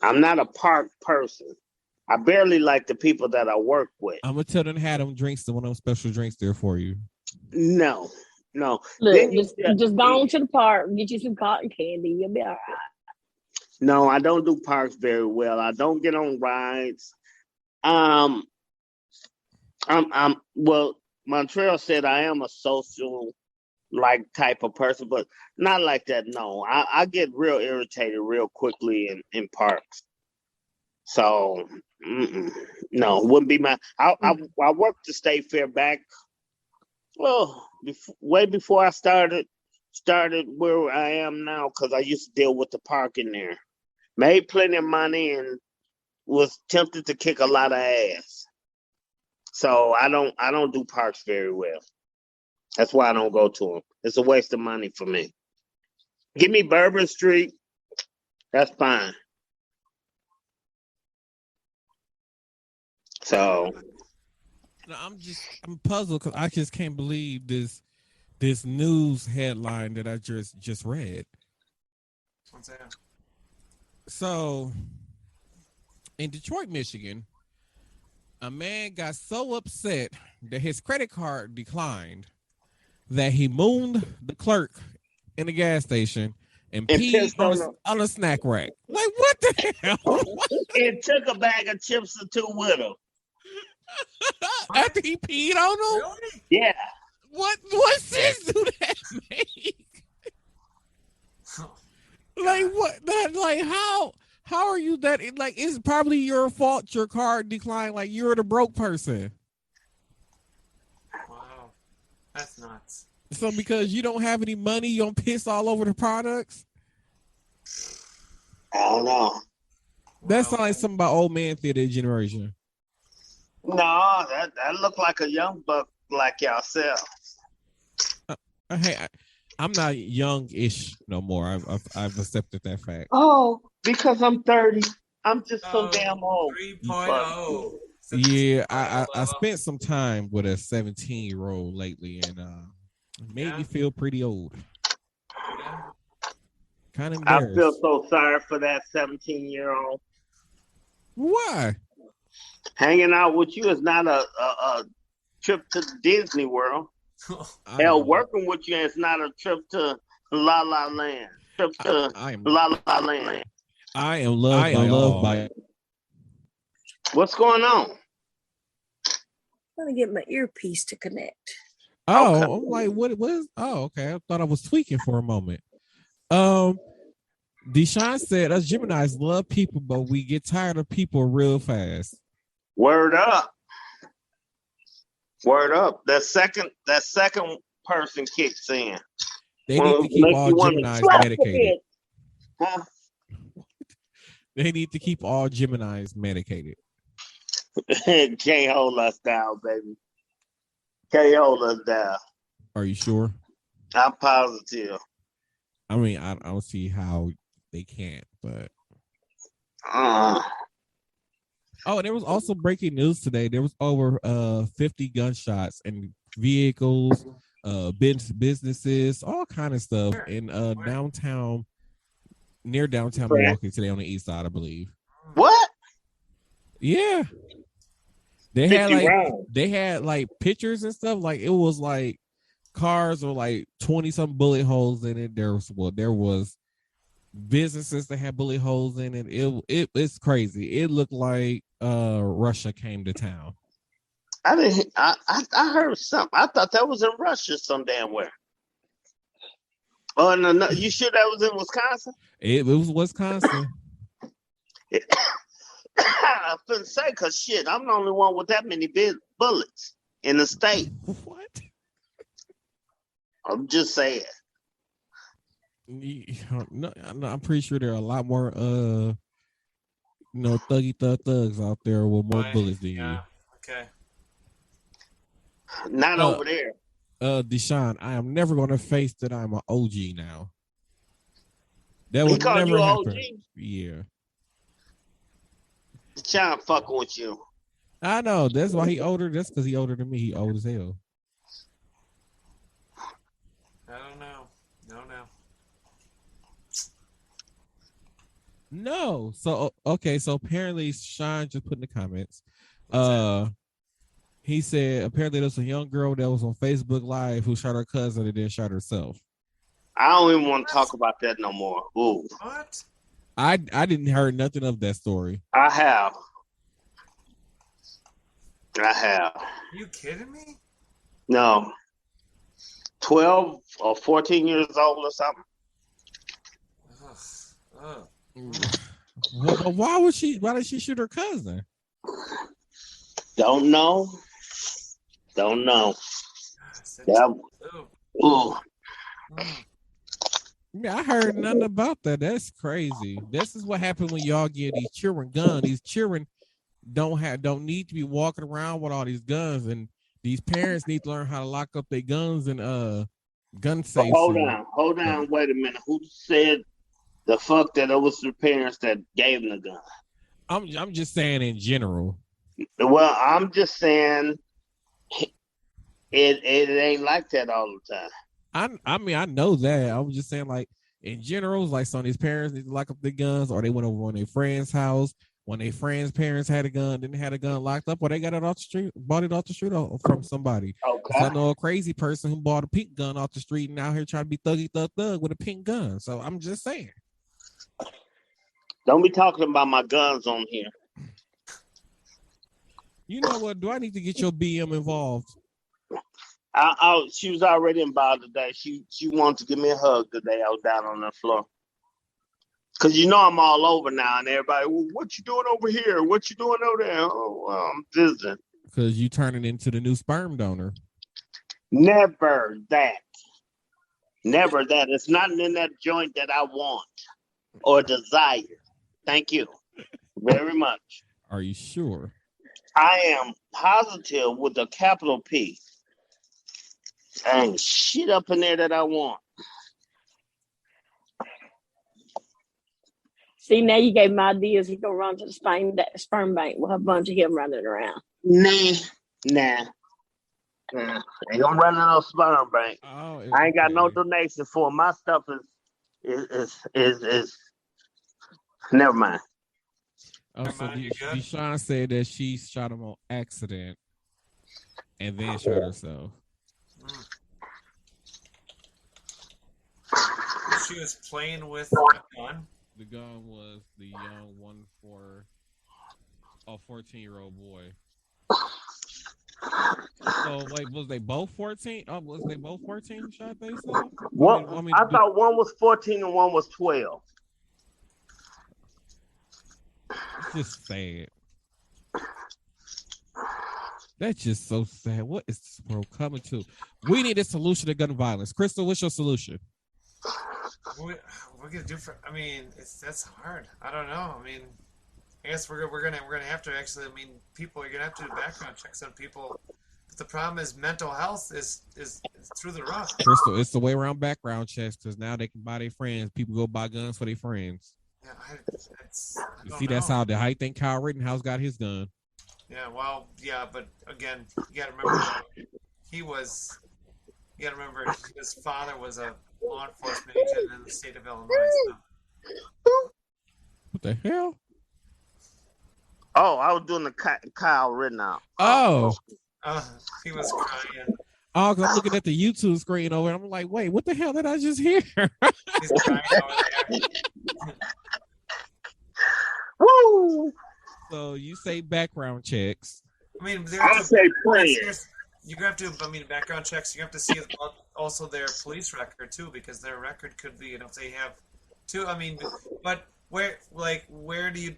I'm not a park person. I barely like the people that I work with. I'm gonna tell them to have them drinks, one of them special drinks there for you. No. Look, just go on to the park, get you some cotton candy. You'll be all right. No, I don't do parks very well. I don't get on rides. Well, Montreal said I am a social type of person, but not like that. No, I get real irritated real quickly in parks. So no, wouldn't be my. I worked the State Fair back. Well, way before I started where I am now, because I used to deal with the park in there. Made plenty of money and was tempted to kick a lot of ass. So I don't do parks very well. That's why I don't go to them. It's a waste of money for me. Give me Bourbon Street. That's fine. So I'm puzzled because I just can't believe this news headline that I just read. What's that? So in Detroit, Michigan, a man got so upset that his credit card declined that he mooned the clerk in the gas station and peed on a snack rack. Like, what the hell? It took a bag of chips or two with him. After he peed on him? Really? Yeah. What sense do that make? Like what? That like how are you that? Like it's probably your fault. Your card declined. Like you're the broke person. Wow, that's nuts. So because you don't have any money, you don't piss all over the products. I don't know. That Wow. sounds like something about old man theater generation. No, that looked like a young buck like yourself. Hey, I'm not young-ish no more. I've accepted that fact. Oh, because I'm 30. I'm just so Oh, damn old. 3.0. Yeah, I level. spent some time with a 17-year-old lately, and it made me feel pretty old. Yeah. Kind of I embarrassed. feel so sorry for that 17-year-old. Why? Hanging out with you is not a trip to Disney World. Hell, working with you is not a trip to La La Land. Trip to La La Land. I am loved by. What's going on? I'm gonna get my earpiece to connect. Oh, Okay. I'm like, what is? Oh, okay. I thought I was tweaking for a moment. Deshaun said us Geminis love people, but we get tired of people real fast. Word up. Word up. That second person kicks in. They need to keep make all you wanna Geminis slap the medicated. bitch. Huh? They need to keep all Geminis medicated. Can't hold us down, baby. Can't hold us down. Are you sure? I'm positive. I mean, I don't see how they can't, but Uh, oh, there was also breaking news today. There was over 50 gunshots in vehicles, businesses, all kind of stuff in downtown, near downtown Milwaukee today on the east side, I believe. what? Yeah. They 50 had rounds. like pictures and stuff. Like it was like cars with like 20 some bullet holes in it. There was businesses that had bullet holes in it. It's crazy. It looked like Russia came to town. I heard something. I thought that was in Russia some damn where. Oh no, you sure that was in Wisconsin? It was Wisconsin. I couldn't say because shit, I'm the only one with that many bullets in the state. What? I'm just saying. No, I'm pretty sure there are a lot more thugs out there with more bullets than you. Okay. Not over there. Deshaun, I am never gonna face that I'm an OG now. That He would called never you happen. OG? Yeah. Trying to fuck with you. I know. That's why he older. That's because he older than me. He old as hell. I don't know. No. So okay. So apparently, Sean just put in the comments. He said apparently there's a young girl that was on Facebook Live who shot her cousin and then shot herself. I don't even want to talk about that no more. Ooh. What? I didn't hear nothing of that story. I have. Are you kidding me? No. 12 or 14 years old or something. Well, why did she shoot her cousin? Don't know. Yeah. Ooh. Yeah, I heard nothing about that. That's crazy. This is what happened when y'all get these children guns. These children don't need to be walking around with all these guns, and these parents need to learn how to lock up their guns and gun safes. Hold on, wait a minute. Who said the fuck that it was the parents that gave them the gun? I'm just saying in general. Well, I'm just saying it ain't like that all the time. I mean, I know that. I was just saying, like, in general, like some of these parents need to lock up their guns, or they went over on their friend's house when their friend's parents had a gun, didn't have a gun locked up, or they got it off the street, bought it off the street from somebody. Okay. I know a crazy person who bought a pink gun off the street and out here trying to be thuggy thug with a pink gun. So I'm just saying. Don't be talking about my guns on here. You know what? Do I need to get your BM involved? She was already involved today. She wanted to give me a hug today. I was down on the floor. Cause you know I'm all over now, and everybody, well, what you doing over here? What you doing over there? Oh, well, I'm visiting. Because you turning into the new sperm donor. Never that. Never that. It's not in that joint that I want or desire. Thank you very much. Are you sure? I am positive with a capital P. Ain't shit up in there that I want. See, now you gave him ideas. He gonna run to the sperm bank. We'll have a bunch of him running around. Nah. Ain't gonna run in no sperm bank. Oh, I ain't got no donation for it. My stuff is never mind. Oh, so Deshaun said that she shot him on accident and then shot herself. She was playing with a gun. The gun was the young one for a 14-year-old boy. So, like, was they both 14? Was they both 14 shot they said? I thought one was 14 and one was 12. It's just sad. That's just so sad. What is this world coming to? We need a solution to gun violence. Crystal, what's your solution? What we're gonna do that's hard. I don't know. I mean, I guess we're gonna have to actually. I mean, people are gonna have to do background checks on people. But the problem is mental health is through the roof. Crystal, it's the way around background checks because now they can buy their friends. People go buy guns for their friends. Yeah, that's how I think Kyle Rittenhouse got his gun. Yeah, well, yeah, but again, you gotta remember his father was a law enforcement agent in the state of Illinois. So. What the hell? Oh, I was doing the Kyle Rittenhouse. Oh. He was crying. Oh, because I'm looking at the YouTube screen over, and I'm like, wait, what the hell did I just hear? He's crying over there. Woo! So you say background checks. I mean, I say prayers. You have to. I mean, background checks. You have to see also their police record too, because their record could be, if they have two. I mean, but where do you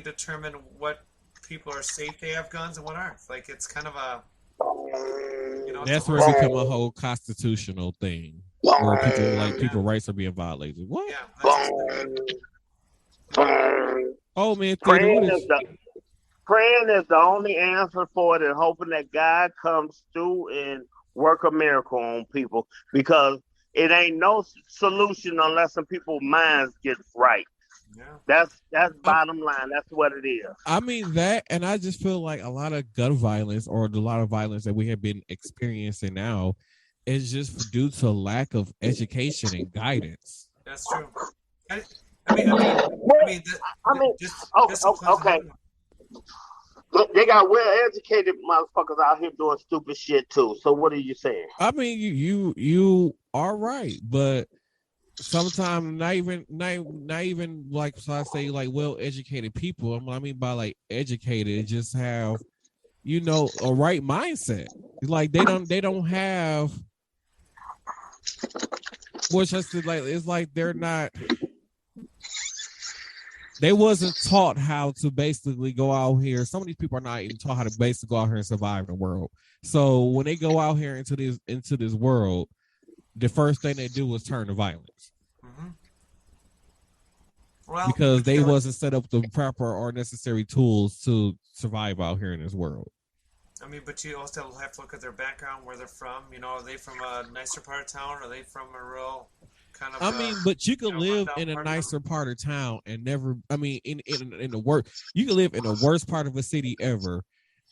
determine what people are safe to have guns and what aren't? Like, it's kind of a. That's where it becomes a whole constitutional thing, where people's rights are being violated. What? Yeah. Oh man, praying is the only answer for it, and hoping that God comes through and work a miracle on people, because it ain't no solution unless some people's minds get right. Yeah. That's bottom line. That's what it is. I mean that, and I just feel like a lot of gun violence or a lot of violence that we have been experiencing now is just due to lack of education and guidance. That's true. Okay. They got well-educated motherfuckers out here doing stupid shit too. So what are you saying? I mean, you are right, but sometimes not even like, so I say like well-educated people. I mean by like educated, just have a right mindset. Like they don't have. Which I said, like, it's like they're not. They wasn't taught how to basically go out here. Some of these people are not even taught how to basically go out here and survive in the world. So when they go out here into this world, the first thing they do is turn to violence. Mm-hmm. Well, because they wasn't set up the proper or necessary tools to survive out here in this world. I mean, but you also have to look at their background, where they're from. Are they from a nicer part of town, or are they from a real kind of? But you can live in a nicer part of town and never. I mean, in the worst, you can live in the worst part of a city ever,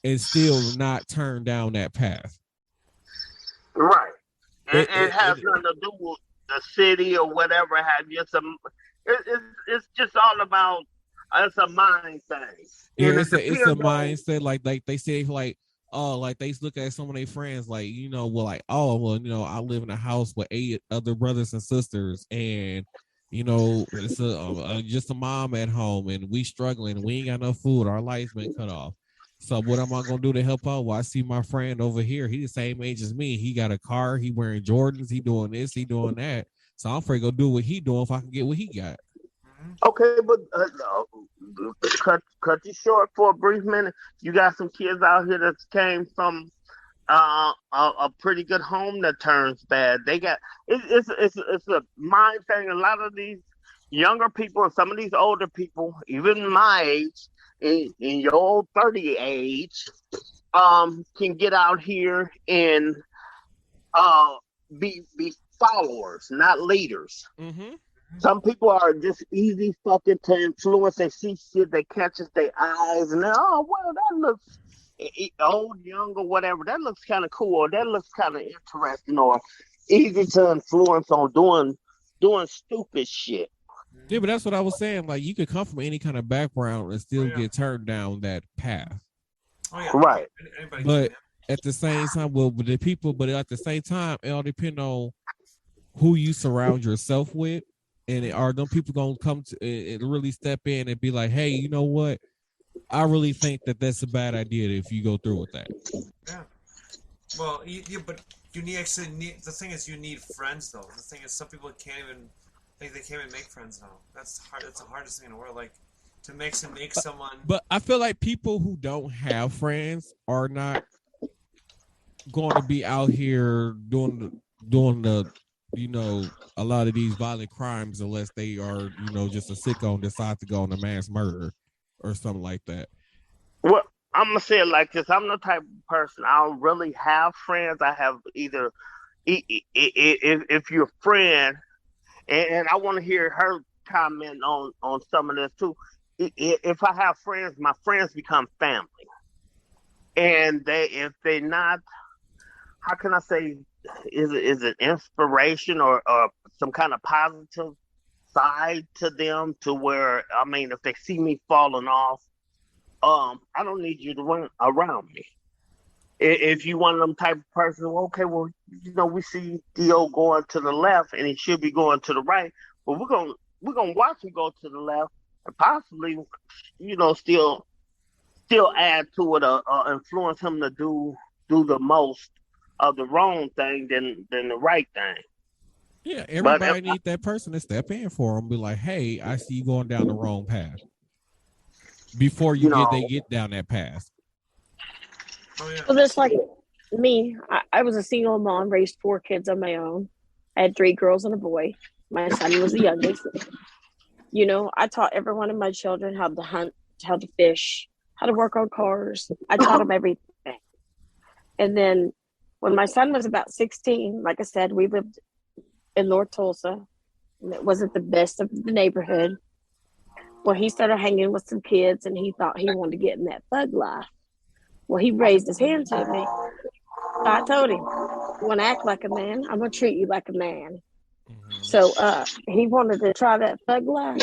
and still not turn down that path. Right. It has nothing to do with the city or whatever. It's just all about. It's a mind thing. Yeah, it's a mindset. Like they say, like they look at some of their friends, like I live in a house with 8 other brothers and sisters, and it's just a mom at home, and we struggling, we ain't got no food, our lights been cut off. So what am I gonna do to help out? Well, I see my friend over here. He the same age as me. He got a car. He wearing Jordans. He doing this. He doing that. So I'm afraid to go do what he doing if I can get what he got. Okay, but cut you short for a brief minute. You got some kids out here that came from a pretty good home that turns bad. They got it's a mind thing. A lot of these younger people and some of these older people, even my age, in your old 30 age, can get out here and be followers, not leaders. Mm-hmm. Some people are just easy fucking to influence. They see shit that catches their eyes, and they're, oh well, that looks old, young, or whatever. That looks kind of cool, or that looks kind of interesting, or easy to influence on doing stupid shit. Yeah, but that's what I was saying. Like, you could come from any kind of background and still get turned down that path. Oh yeah, right. Anybody but at the same time, well, the people, but at the same time, it all depends on who you surround yourself with. And are them people gonna come to and really step in and be like, hey, you know what? I really think that that's a bad idea if you go through with that. Yeah. Well, but you need the thing is you need friends though. The thing is some people can't even make friends now. That's hard. That's the hardest thing in the world. Like to make someone. But I feel like people who don't have friends are not going to be out here doing the a lot of these violent crimes unless they are, just a sicko and decide to go on a mass murder or something like that. Well, I'm gonna say it like this. I'm the type of person, I don't really have friends. I have either if you're a friend, and I want to hear her comment on some of this too. If I have friends, my friends become family, and if they're not, how can I say, is it inspiration or some kind of positive side to them, to where, I mean, if they see me falling off, I don't need you to run around me. If you one of them type of person, okay, well, we see Theo going to the left and he should be going to the right, but we're gonna watch him go to the left and possibly, still add to it, influence him to do the most of the wrong thing than the right thing. Yeah, everybody needs that person to step in for them. Be like, hey, I see you going down the wrong path. Before they get down that path. Oh, yeah. Well, that's like me. I was a single mom, raised 4 kids on my own. I had 3 girls and a boy. My son was the youngest. I taught every one of my children how to hunt, how to fish, how to work on cars. I taught them everything. And then when my son was about 16, like I said, we lived in North Tulsa, and it wasn't the best of the neighborhood. Well, he started hanging with some kids, and he thought he wanted to get in that thug life. Well, he raised his hand to me. So I told him, you want to act like a man, I'm going to treat you like a man. Mm-hmm. So he wanted to try that thug life.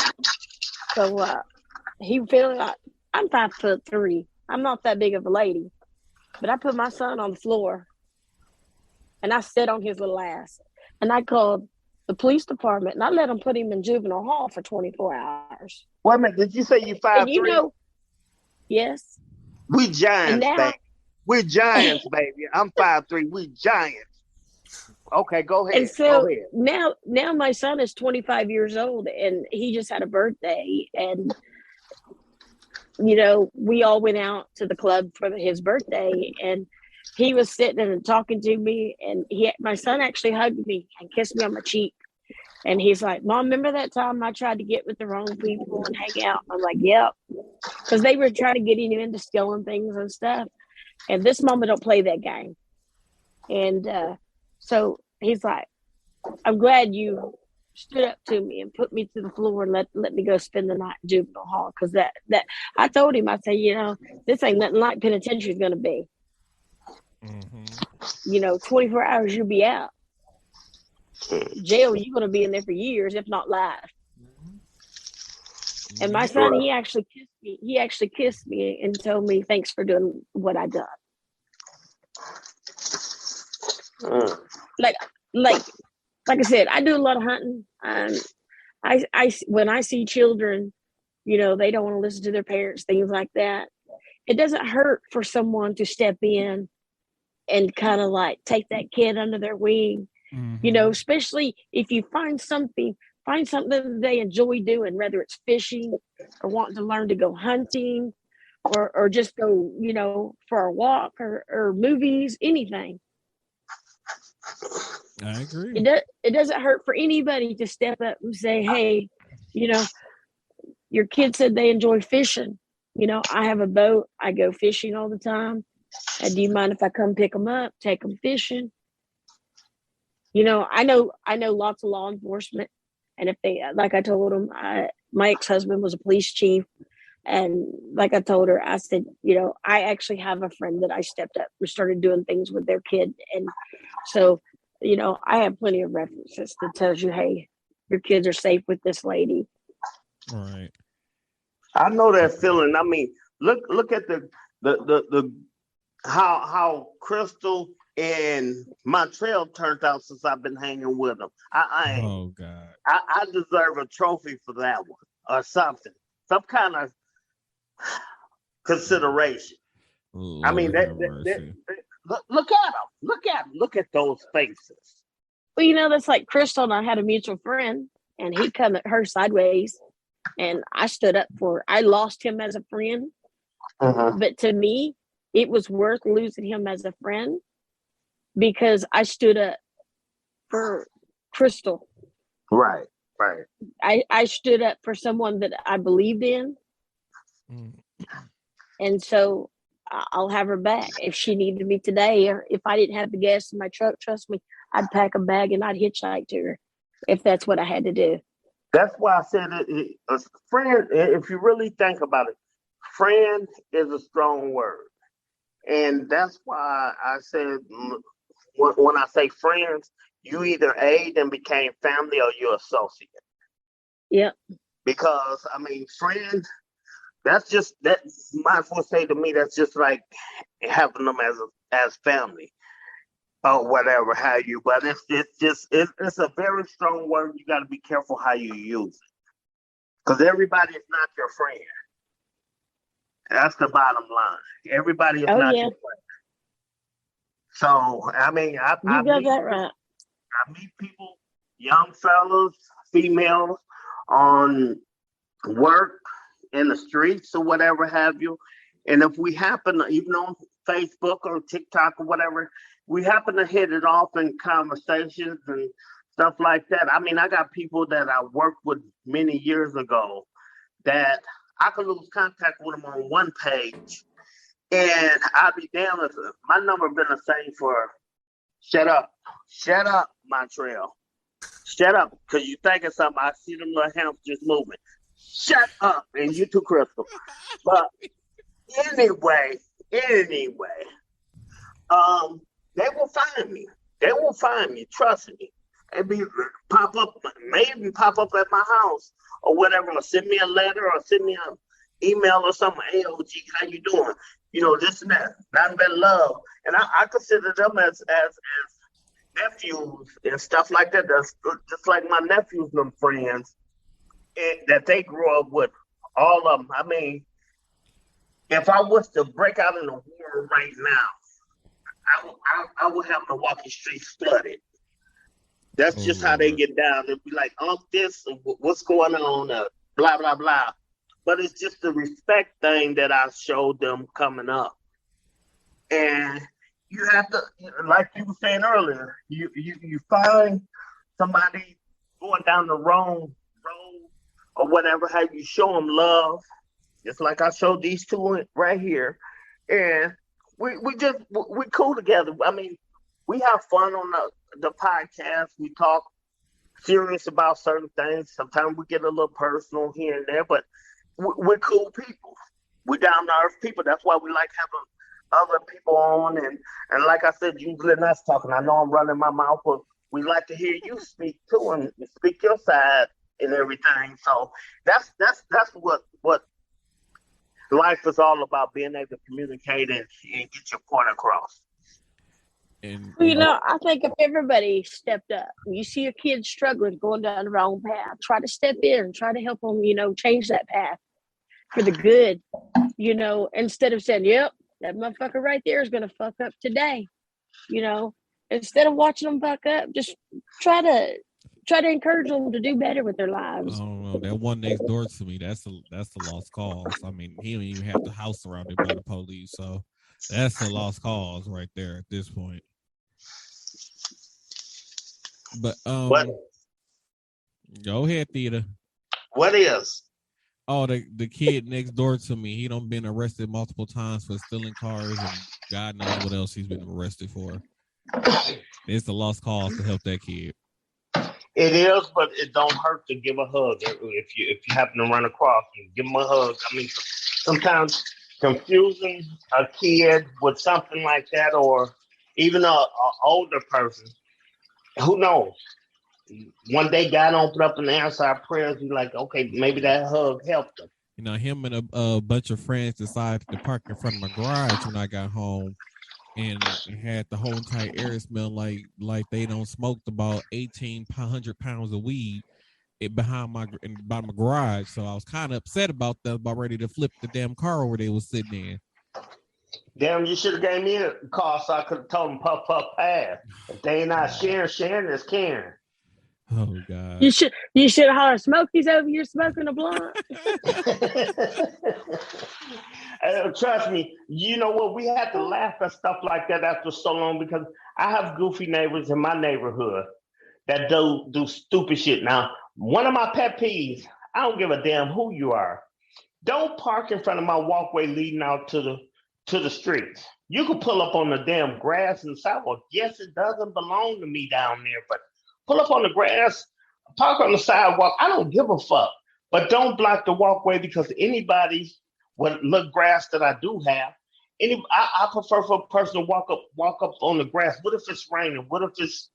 So he feeling like, I'm 5'3". I'm not that big of a lady. But I put my son on the floor, and I sat on his little ass. And I called the police department, and I let them put him in juvenile hall for 24 hours. Wait a minute, did you say you 5'3"? Yes. We giants, baby. We're giants, baby. I'm 5'3". We giants. Okay, go ahead. And so now my son is 25 years old, and he just had a birthday. And, we all went out to the club for his birthday, and he was sitting and talking to me, and my son actually hugged me and kissed me on my cheek. And he's like, Mom, remember that time I tried to get with the wrong people and hang out? I'm like, yep. Because they were trying to get him into stealing things and stuff. And this mama don't play that game. And so he's like, I'm glad you stood up to me and put me to the floor and let me go spend the night in juvenile hall. Because that I told him, I said, this ain't nothing like penitentiary is going to be. Mm-hmm. 24 hours, you'll be out. Jail, you're going to be in there for years, if not life. Mm-hmm. And my son, he actually kissed me. He actually kissed me and told me thanks for doing what I done. Like I said, I do a lot of hunting. I when I see children, they don't want to listen to their parents, things like that. it doesn't hurt for someone to step in and kind of like take that kid under their wing, especially if you find something that they enjoy doing, whether it's fishing or wanting to learn to go hunting or just go, for a walk or movies, anything. I agree. It doesn't hurt for anybody to step up and say, hey, your kid said they enjoy fishing. I have a boat. I go fishing all the time. And do you mind if I come pick them up, take them fishing? I know lots of law enforcement. And if they, like I told them, my ex-husband was a police chief. And like I told her, I said, I actually have a friend that I stepped up and started doing things with their kid. And so, I have plenty of references that tells you, hey, your kids are safe with this lady. All right. I know that feeling. I mean, look at the how Crystal and Montreal turned out since I've been hanging with them. Oh God. I deserve a trophy for that one or something. Some kind of consideration. Lord, I mean, look at them. Look at those faces. Well, that's like Crystal and I had a mutual friend, and he come at her sideways, and I stood up for her. I lost him as a friend, but to me, it was worth losing him as a friend because I stood up for Crystal. Right. I stood up for someone that I believed in. And so I'll have her back if she needed me today, or if I didn't have the gas in my truck, trust me, I'd pack a bag and I'd hitchhike to her if that's what I had to do. That's why I said a friend, if you really think about it, friend is a strong word. And that's why I said, when I say friends, you either aid and became family or you're associate. Yep. Because, I mean, friend, that might as well say to me, that's just like having them as family or whatever, but it's a very strong word. You got to be careful how you use it because everybody is not your friend. That's the bottom line. Everybody is not your friend. So, I mean, I meet people, young fellas, females on work, in the streets or whatever have you. And if we happen to, even on Facebook or TikTok or whatever, we happen to hit it off in conversations and stuff like that. I mean, I got people that I worked with many years ago that I could lose contact with them on one page. And I'll be damned if my number been the same for shut up, Montreal. Shut up, because you thinking something. I see them little hands just moving. Shut up, and you too, Crystal. But anyway, they will find me. They will find me. Trust me. And pop up at my house or whatever, or send me a letter or send me an email or something. Hey, OG, how you doing? This and that. Nothing but love. And I consider them as nephews and stuff like that. That's just like my nephews and friends that they grew up with. All of them. I mean, if I was to break out in a war right now, I would have Milwaukee streets flooded. That's just how they get down. They'll be like, this, what's going on, blah, blah, blah. But it's just the respect thing that I showed them coming up. And you have to, like you were saying earlier, you find somebody going down the wrong road or whatever, how you show them love, just like I showed these two right here. And we cool together. I mean, we have fun on the podcast. We talk serious about certain things. Sometimes we get a little personal here and there, but we're cool people. We're down to earth people. That's why we like having other people on. And like I said, usually us talking. I know I'm running my mouth, but we like to hear you speak too and speak your side and everything. So that's what life is all about, being able to communicate and get your point across. I think if everybody stepped up, you see your kids struggling, going down the wrong path, try to step in, try to help them, change that path. for the good, instead of saying, yep, that motherfucker right there is going to fuck up today. Instead of watching them fuck up, just try to encourage them to do better with their lives. I don't know. That one next door to me, that's a lost cause. I mean, he don't even have the house surrounded by the police, so that's a lost cause right there at this point. But What? Go ahead, Theta. What is? Oh, the kid next door to me, he done been arrested multiple times for stealing cars and God knows what else he's been arrested for. It's a lost cause to help that kid. It is, but it don't hurt to give a hug if you happen to run across him. Give him a hug. I mean, sometimes confusing a kid with something like that, or even a older person, who knows? One day God opened up and answered our prayers. He's like, okay, maybe that hug helped him. Him and a bunch of friends decided to park in front of my garage when I got home, and it had the whole entire area smell like they don't smoked about 1,800 pounds of weed behind my garage. So I was kind of upset about that, about ready to flip the damn car over they was sitting in. Damn, you should have gave me a call so I could have told them puff pass. If they ain't not sharing is caring. Oh God! You should have hollered, Smokey's over here smoking a blunt. Trust me, you know what? We have to laugh at stuff like that after so long because I have goofy neighbors in my neighborhood that do stupid shit. Now, one of my pet peeves, I don't give a damn who you are. Don't park in front of my walkway leading out to the streets. You can pull up on the damn grass and sidewalk. Yes, it doesn't belong to me down there, but pull up on the grass, park on the sidewalk. I don't give a fuck. But don't block the walkway because anybody with little grass that I do have, I prefer for a person to walk up on the grass. What if it's raining? What if it's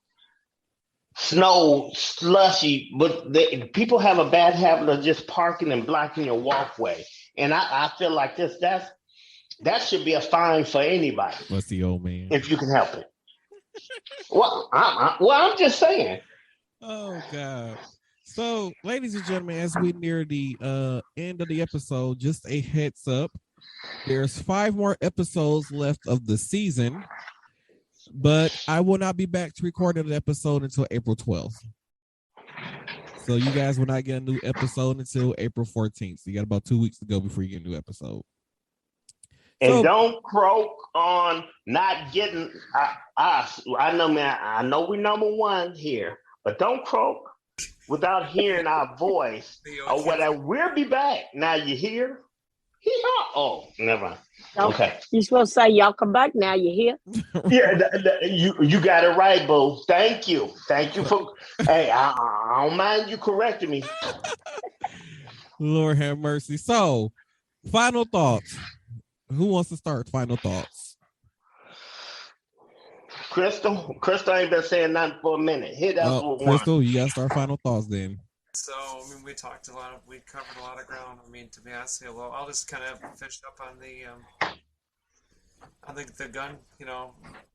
snow, slushy? But people have a bad habit of just parking and blocking your walkway. And I feel like that should be a fine for anybody. What's the old man? If you can help it. Well, I'm just saying. Oh God! So, ladies and gentlemen, as we near the end of the episode, just a heads up: there's 5 more episodes left of the season, but I will not be back to record an episode until April 12th. So, you guys will not get a new episode until April 14th. So, you got about 2 weeks to go before you get a new episode. And don't croak on not getting us. I know, man. I know we're number one here, but don't croak without hearing our voice or whatever. We'll be back. Now you hear? Oh, never mind. Okay. You're supposed to say y'all come back now. You hear? Yeah, you got it right, boo. Thank you for. Hey, I don't mind you correcting me. Lord have mercy. So, final thoughts. Who wants to start? Final thoughts. Crystal ain't been saying nothing for a minute. Hit us with Crystal, one. you got to start final thoughts then. So, I mean, we covered a lot of ground. I mean, to be honest, well, I'll just kind of finish up on the gun,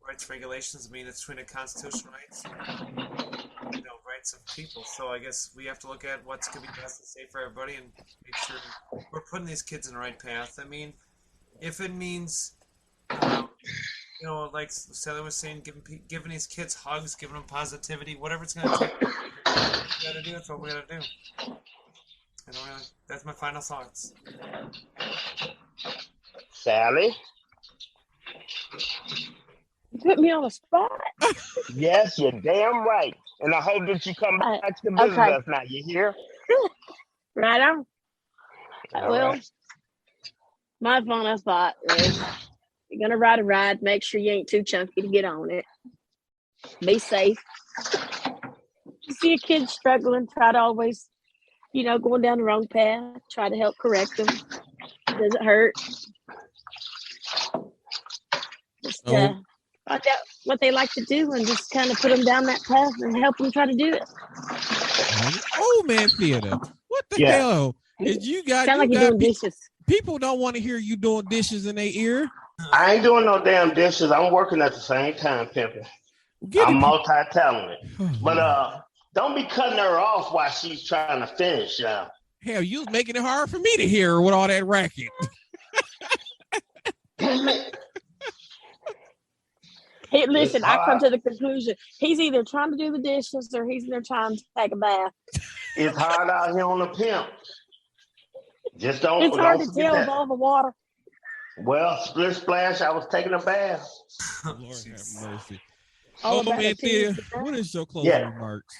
rights regulations. I mean, it's between the constitutional rights, rights of people. So I guess we have to look at what's going to be best and safe for everybody and make sure we're putting these kids in the right path. I mean, if it means, like Sally was saying, giving these kids hugs, giving them positivity, whatever it's going to take, we got to do. That's what we got to do. That's my final thoughts. Sally? You put me on the spot. Yes, you're damn right. And I hope that you come back to visit us now. You hear? Right on. All Well, right. my final thought is you're going to ride a ride. Make sure you ain't too chunky to get on it. Be safe. If you see a kid struggling, try to always, going down the wrong path, try to help correct them. Does it hurt? Just find out what they like to do and just kind of put them down that path and help them try to do it. Oh, man, theater. What the hell? You got Sound like you're doing dishes. People don't want to hear you doing dishes in their ear. I ain't doing no damn dishes. I'm working at the same time, pimping. I'm multi-talented. But don't be cutting her off while she's trying to finish. Hell, you was making it hard for me to hear with all that racket. Hey, listen, I come to the conclusion he's either trying to do the dishes or he's either trying to take a bath. It's hard out here on the pimp. Just don't. It's hard don't to tell with all the water. Well, split splash. I was taking a bath. Lord have mercy. All Oh about man, the cheese. Thea, what is your closing remarks?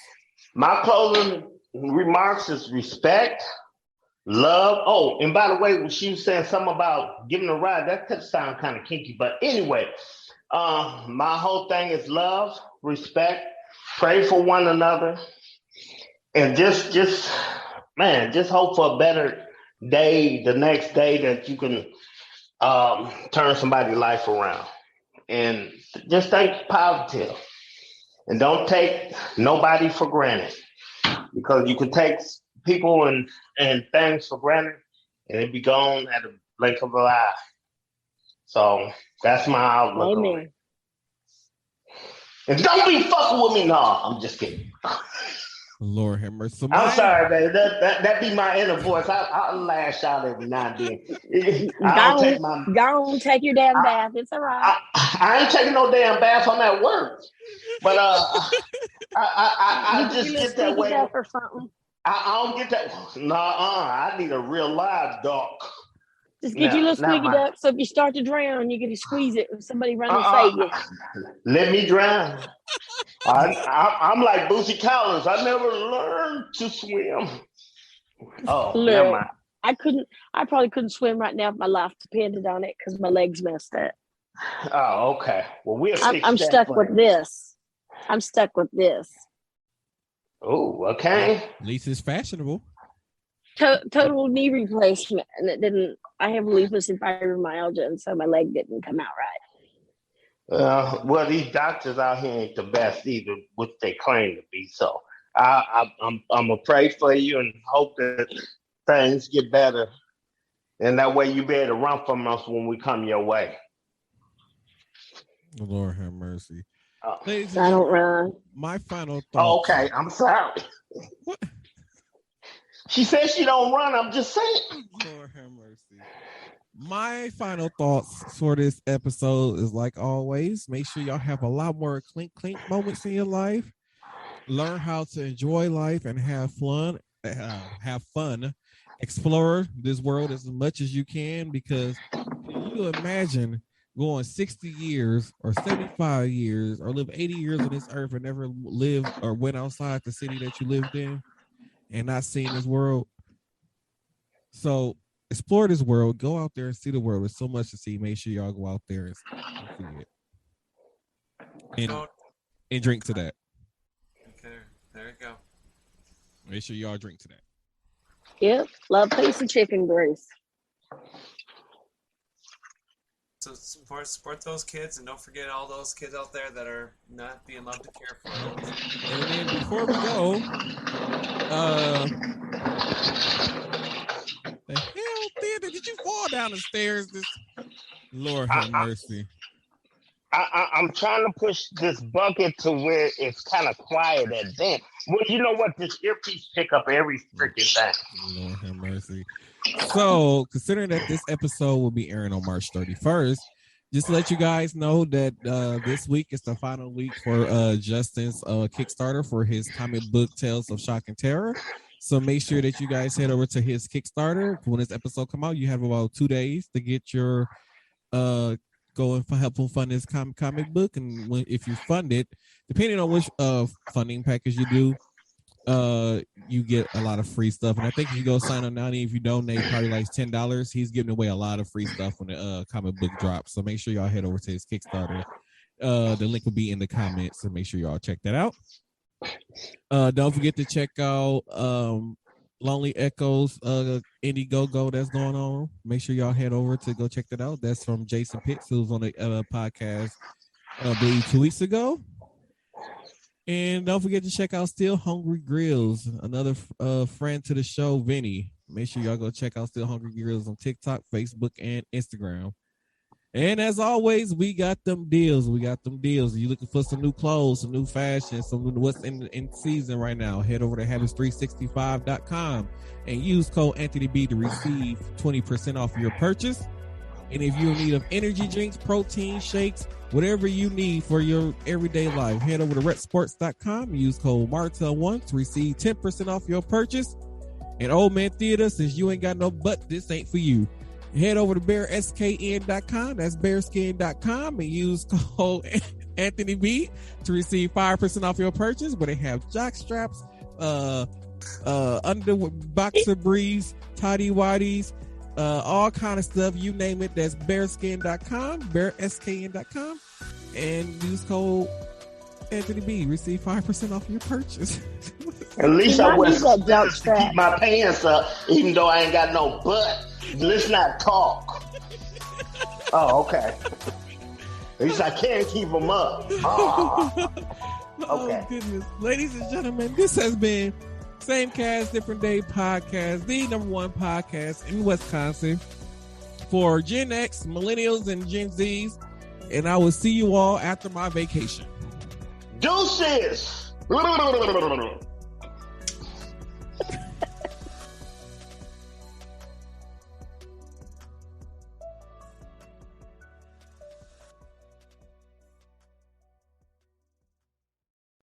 My closing remarks is respect, love. Oh, and by the way, when she was saying something about giving a ride, that could sound kind of kinky. But anyway, my whole thing is love, respect, pray for one another, and just hope for a better day the next day that you can turn somebody's life around. And just think positive. And don't take nobody for granted, because you can take people and things for granted and it be gone at a blink of an eye. So that's my outlook on it. And don't be fucking with me. No, I'm just kidding. Lord have mercy. So I'm sorry, baby. That be my inner voice. I'll lash out every now and then. Go on, take your damn bath. It's all right. I ain't taking no damn bath. I'm at work. But I just get that way. Or something. I don't get that. I need a real live dog. Just get your little squeaky duck, so if you start to drown, you get to squeeze it when somebody run and save you. Let me drown. I'm like Boosie Collins. I never learned to swim. Oh, never mind. I probably couldn't swim right now if my life depended on it because my legs messed up. Oh, okay. Well, I'm stuck with this. I'm stuck with this. Oh, okay. At least it's fashionable. Total knee replacement, and it didn't. I have lupus and fibromyalgia, and so my leg didn't come out right. Well, these doctors out here ain't the best either, which they claim to be. So I'm gonna pray for you and hope that things get better, and that way you be able to run from us when we come your way. Lord have mercy. I don't run. My final thought. Oh, okay, I'm sorry. What? She says she don't run. I'm just saying. Lord have mercy. My final thoughts for this episode is, like always, make sure y'all have a lot more clink moments in your life. Learn how to enjoy life and have fun. Explore this world as much as you can, because can you imagine going 60 years or 75 years or live 80 years on this earth and never live or went outside the city that you lived in and not seeing this world? So explore this world. Go out there and see the world. There's so much to see. Make sure y'all go out there and see it. And drink to that. Okay, there you go. Make sure y'all drink to that. Yep. Love, peace, and chicken grease. So support those kids, and don't forget all those kids out there that are not being loved and cared for. And then before we go, the hell, Theater, did you fall down the stairs? Lord have mercy. I'm trying to push this bucket to where it's kind of quiet at then. Well, you know what? This earpiece pick up every freaking thing. Lord have mercy. So, considering that this episode will be airing on March 31st, just to let you guys know that this week is the final week for Justin's Kickstarter for his comic book Tales of Shock and Terror. So make sure that you guys head over to his Kickstarter. When this episode come out, you have about 2 days to get your go and help him fund his comic book. And if you fund it, depending on which funding package you do, you get a lot of free stuff. And I think if you go sign up now, if you donate probably like $10, he's giving away a lot of free stuff when the comic book drops. So make sure y'all head over to his Kickstarter. The link will be in the comments, so make sure y'all check that out. Don't forget to check out Lonely Echoes Indiegogo that's going on. Make sure y'all head over to go check that out. That's from Jason Pitts, who was on the podcast I believe 2 weeks ago. And don't forget to check out Still Hungry Grills, another friend to the show, Vinny. Make sure y'all go check out Still Hungry Grills on TikTok, Facebook, and Instagram. And as always, we got them deals. You looking for some new clothes, some new fashion, what's in season right now, head over to habits365.com and use code Anthony B to receive 20% off your purchase. And if you're in need of energy drinks, protein shakes, whatever you need for your everyday life, head over to retsports.com and use code Martel1 to receive 10% off your purchase. And Old Man Theater, since you ain't got no butt, this ain't for you. Head over to bearskn.com, that's bearskin.com, and use code Anthony B to receive 5% off your purchase, where they have jock straps, under boxer briefs, tidy whities, all kind of stuff, you name it. That's bearskin.com, bearskn.com, and use code Anthony B, receive 5% off your purchase. At least I was to keep my pants up, even though I ain't got no butt. Let's not talk. Oh, okay. At least I can't keep them up. Oh. Okay. Oh, goodness. Ladies and gentlemen, this has been Same Cast, Different Day Podcast, the #1 podcast in Wisconsin for Gen X, Millennials, and Gen Zs. And I will see you all after my vacation. Deuces!